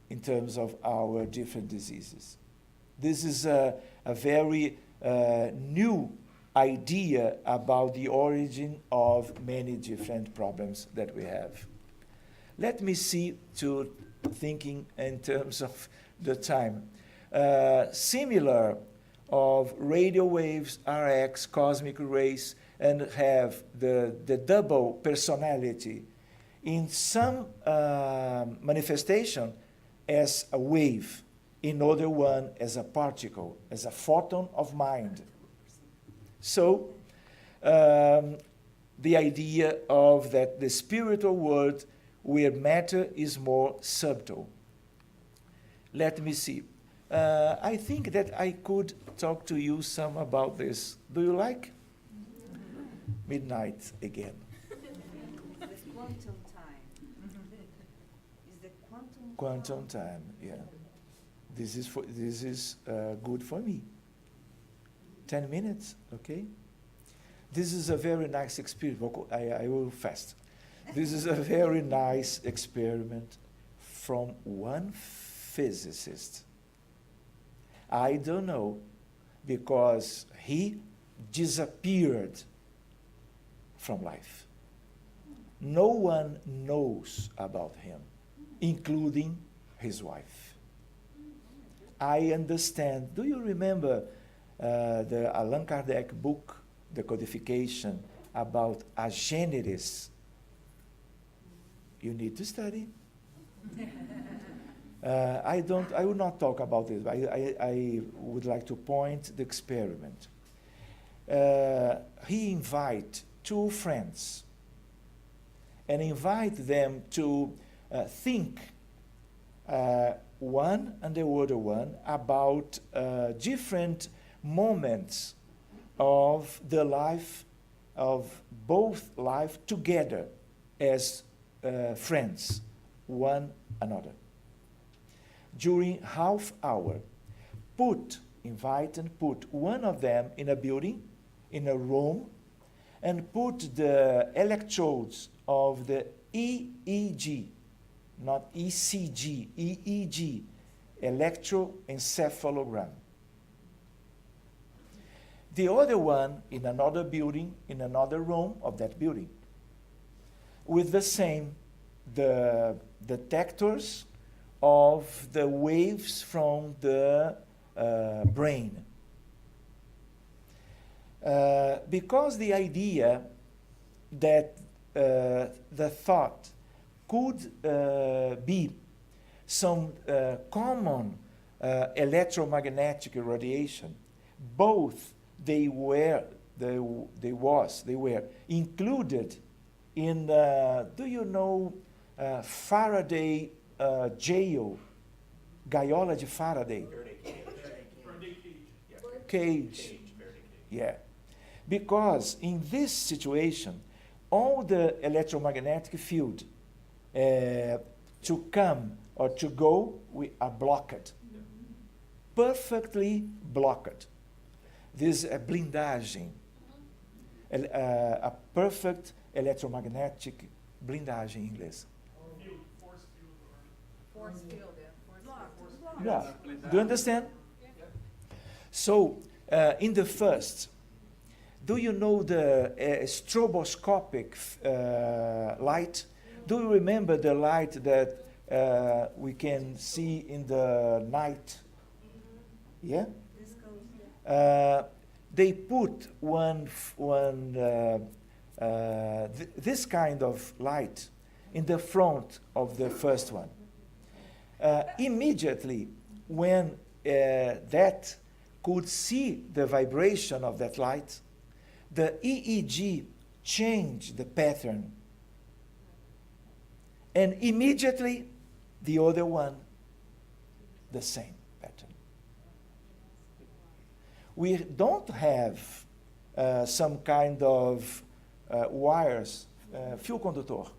in terms of our different diseases. This is a very new idea about the origin of many different problems that we have. Let me see to thinking in terms of the time. Similar of radio waves, RX, cosmic rays, and have the double personality in some manifestation as a wave, in other one as a particle, as a photon of mind. So the idea of that the spiritual world where matter is more subtle. Let me see. I think that I could talk to you some about this. Do you like? Midnight again. The quantum time. Is the quantum Quantum time, yeah. This is good for me. 10 minutes, okay? This is a very nice experiment. I will fast. This is a very nice experiment from one physicist. I don't know, because he disappeared from life. No one knows about him, including his wife. I understand. Do you remember the Allan Kardec book, The Codification, about a generis? You need to study. I will not talk about it. I would like to point the experiment. He invite two friends and invite them to think one and the other one about different moments of the life of both life together as friends, one another. During half hour, invite and put one of them in a building, in a room, and put the electrodes of the EEG, not ECG, EEG, electroencephalogram. The other one in another building, in another room of that building, with the same, the detectors of the waves from the brain. Because the idea that the thought could be some common electromagnetic radiation. Both they were included in do you know Faraday jail, gaiola de Faraday? Faraday cage. Yeah. Cage. Faraday cage. Yeah. Because in this situation, all the electromagnetic field to come or to go, we are blocked. Perfectly blocked. This is a blindagem. A perfect electromagnetic blindagem em inglês. Field, force field, or Force field, yeah. Yeah. Do you understand? So, in the first, do you know the stroboscopic light? Do you remember the light that we can see in the night? Yeah? They put this kind of light in the front of the first one. Immediately, when that could see the vibration of that light, the EEG changed the pattern. And immediately, the other one, the same pattern. We don't have some kind of wires, fio condutor.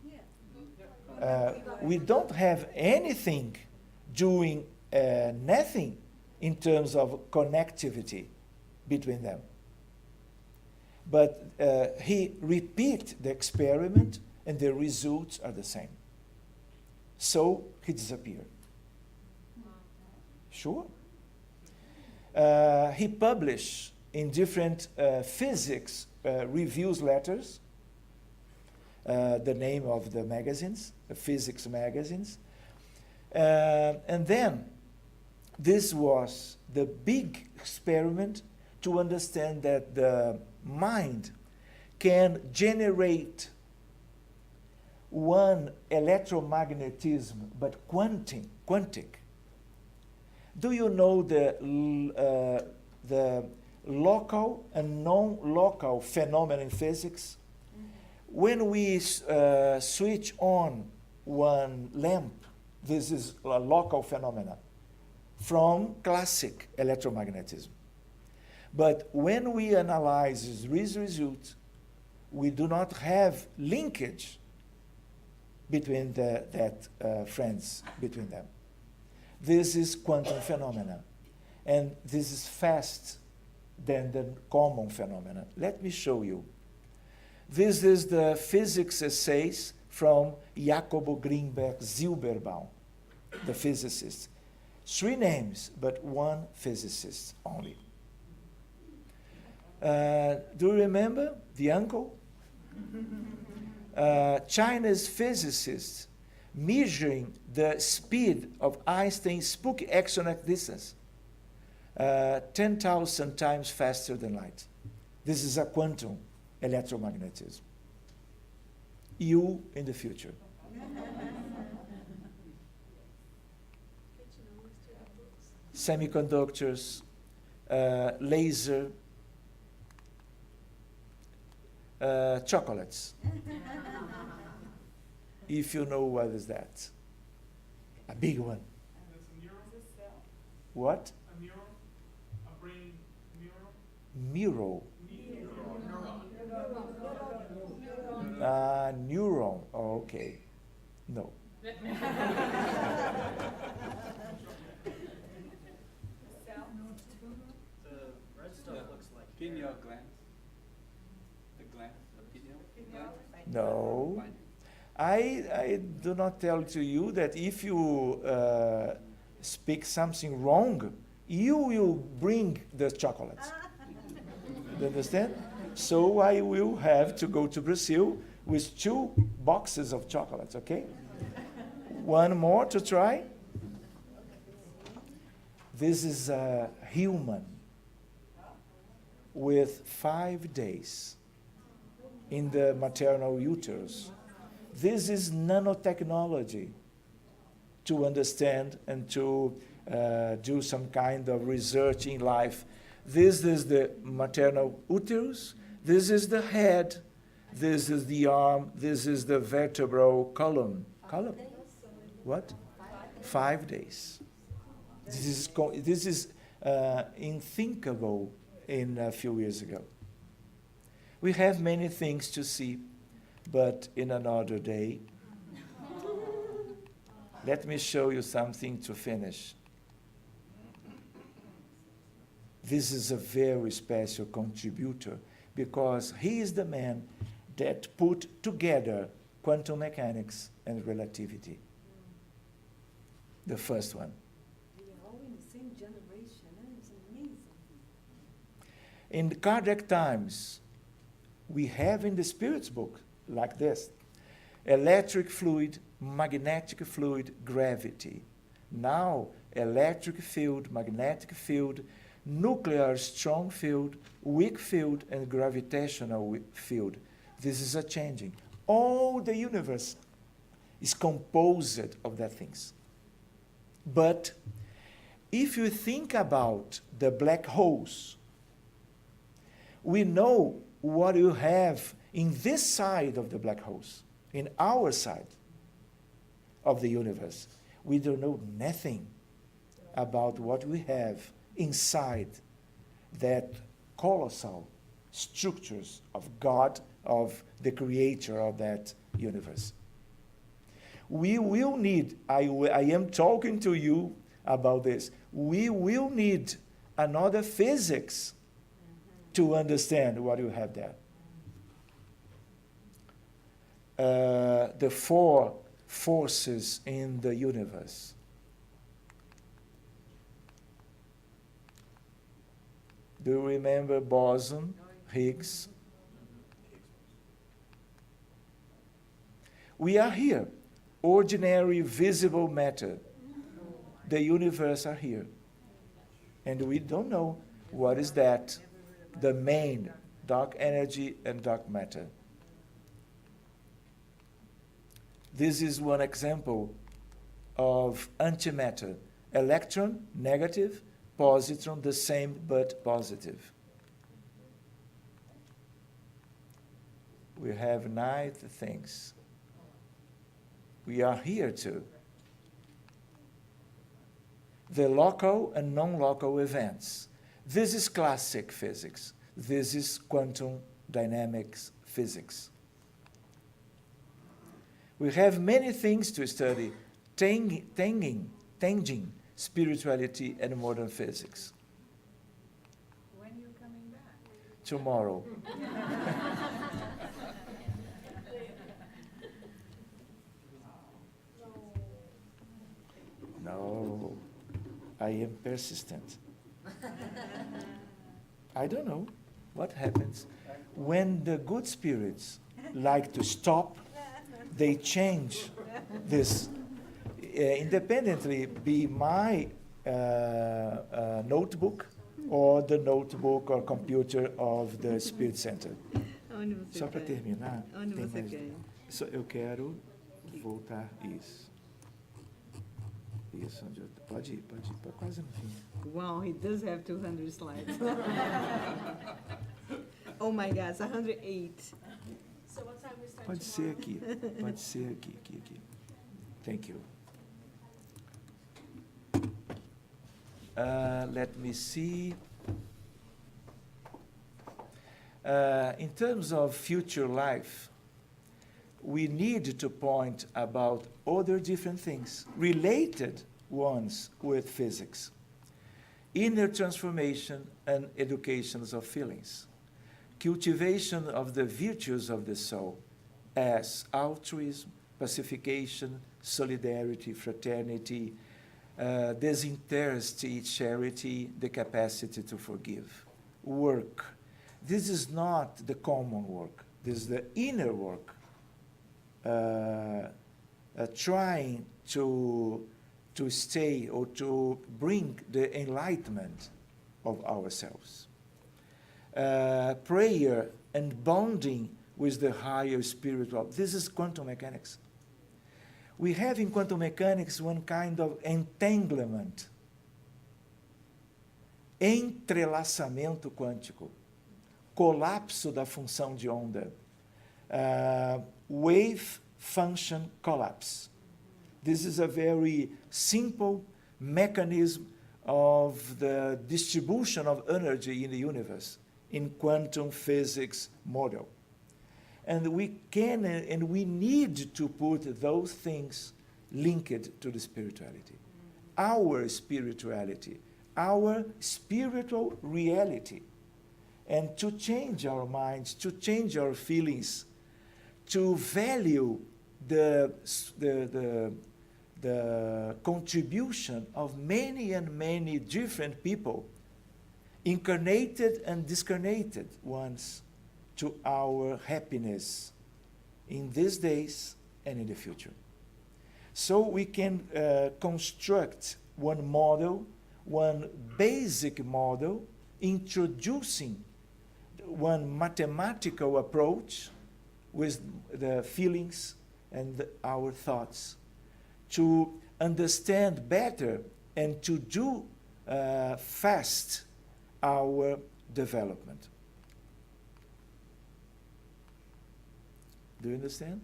We don't have anything doing nothing in terms of connectivity between them. But he repeat the experiment and the results are the same. So he disappeared. Sure. He published in different physics reviews letters the name of the magazines, the physics magazines. And then this was the big experiment to understand that the mind can generate one electromagnetism, but quantic. Do you know the local and non-local phenomena in physics? When we switch on one lamp, this is a local phenomena from classic electromagnetism. But when we analyze these results, we do not have linkage between friends between them. This is quantum phenomena, and this is fast than the common phenomena. Let me show you. This is the physics essays from Jacobo Greenberg Zilberbaum, the physicist. 3 names, but 1 physicist only. Do you remember the uncle? China's physicists measuring the speed of Einstein's spooky exonet distance, 10,000 times faster than light. This is a quantum electromagnetism. You in the future. Semiconductors, laser, chocolates. If you know what is that. A big one. that's a neuron. What? A neuron, a brain neuron. Mirror. Neuron. Oh, okay. No. The red stuff looks like Pineal gland. The gland, the pineal gland. No. I do not tell to you that if you speak something wrong, you will bring the chocolates. Do you understand? So I will have to go to Brazil with 2 boxes of chocolates, okay? 1 more to try. This is a human with 5 days in the maternal uterus. This is nanotechnology to understand and to do some kind of research in life. This is the maternal uterus, this is the head, this is the arm, this is the vertebral column. Column? What? 5 days. This is unthinkable in a few years ago. We have many things to see, but in another day, let me show you something to finish. This is a very special contributor because he is the man that put together quantum mechanics and relativity. The first one. We are all in the same generation, and it's amazing. In the Kardec times, we have in the Spirit's book, like this, electric fluid, magnetic fluid, gravity. Now, electric field, magnetic field, nuclear strong field, weak field, and gravitational field. This is a changing. All the universe is composed of that things. But if you think about the black holes, we know what you have in this side of the black holes, in our side of the universe. We don't know nothing about what we have inside that colossal structures of God, of the creator of that universe. We will need, I am talking to you about this, we will need another physics to understand what you have there. The four forces in the universe. Do you remember boson, Higgs? We are here. Ordinary visible matter. The universe are here. And we don't know what is that, the main dark energy and dark matter. This is one example of antimatter. Electron, negative, positron, the same but positive. We have 9 things. We are here too. The local and non-local events. This is classic physics. This is quantum dynamics physics. We have many things to study, tanging spirituality and modern physics. When you coming back? Tomorrow. No, I am persistent. I don't know what happens. When the good spirits like to stop, they change this. Independently, be my notebook or the notebook or computer of the Spirit Center. Onde você Só para quer? terminar, Onde tem você mais- quer? eu quero voltar isso. Isso, onde eu, pode ir, para quase no fim. Wow, he does have 200 slides. Oh my God, it's 108. So what time we start Pode ser tomorrow? aqui, pode ser aqui. Thank you. Let me see. In terms of future life, we need to point about other different things, related ones with physics. Inner transformation and educations of feelings. Cultivation of the virtues of the soul as altruism, pacification, solidarity, fraternity, disinterested charity, the capacity to forgive. Work. This is not the common work. This is the inner work. Trying to stay or to bring the enlightenment of ourselves. Prayer and bonding with the higher spiritual. This is quantum mechanics. We have in quantum mechanics one kind of entanglement, entrelaçamento quântico, colapso da função de onda, wave function collapse. This is a very simple mechanism of the distribution of energy in the universe in quantum physics model. And we can and we need to put those things linked to the spirituality. Our spirituality, our spiritual reality. And to change our minds, to change our feelings, to value the contribution of many and many different people, incarnated and discarnated ones, to our happiness in these days and in the future. So we can construct one model, one basic model, introducing one mathematical approach with the feelings and our thoughts to understand better and to do fast our development. Do you understand?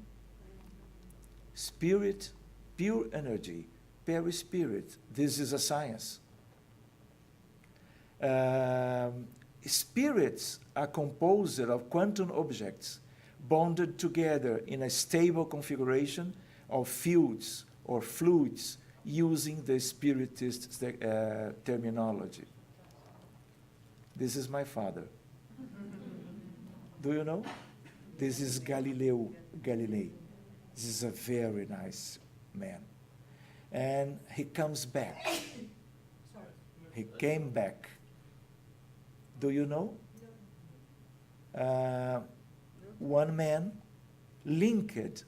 Spirit, pure energy, perispirit. This is a science. Spirits are composed of quantum objects bonded together in a stable configuration of fields or fluids using the Spiritist terminology. This is my father. Do you know? This is Galileo Galilei. This is a very nice man. And he comes back. He came back. Do you know? One man linked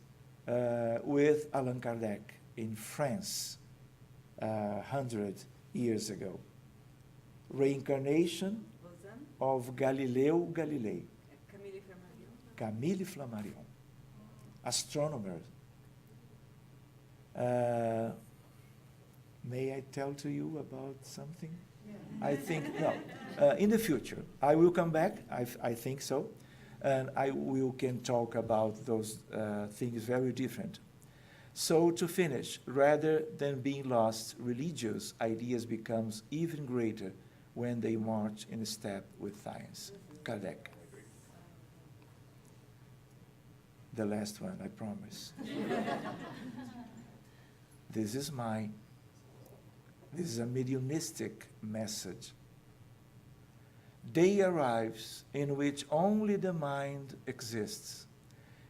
with Allan Kardec in France 100 years ago. Reincarnation of Galileo Galilei. Camille Flammarion, astronomer. May I tell to you about something? Yeah. I think, no. In the future, I will come back, I think so, and we can talk about those things very different. So to finish, rather than being lost, religious ideas becomes even greater when they march in step with science. Kardec. The last one, I promise. This is a mediumistic message. Day arrives in which only the mind exists,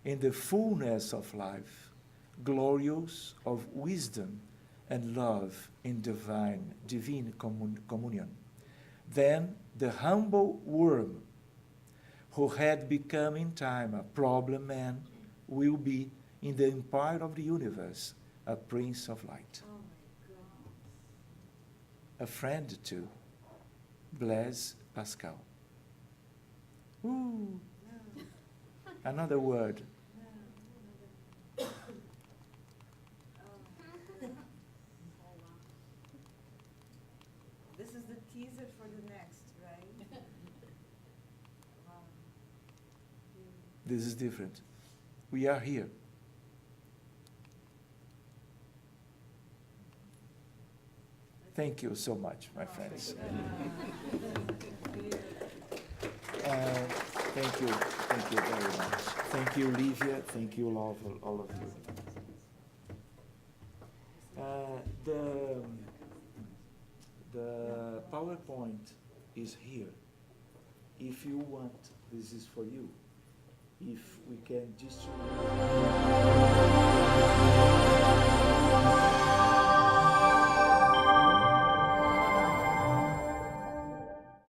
in the fullness of life, glorious of wisdom and love in divine communion. Then the humble worm, who had become in time a problem man, will be, in the empire of the universe, a prince of light. Oh my God. A friend too, Blaise Pascal. Ooh. No. Another word. No. This is the teaser for the next, right? Wow. This is different. We are here. Thank you so much, my friends. Thank you very much. Thank you, Livia. Thank you, all of you. The PowerPoint is here. If you want, this is for you. If we can distribute.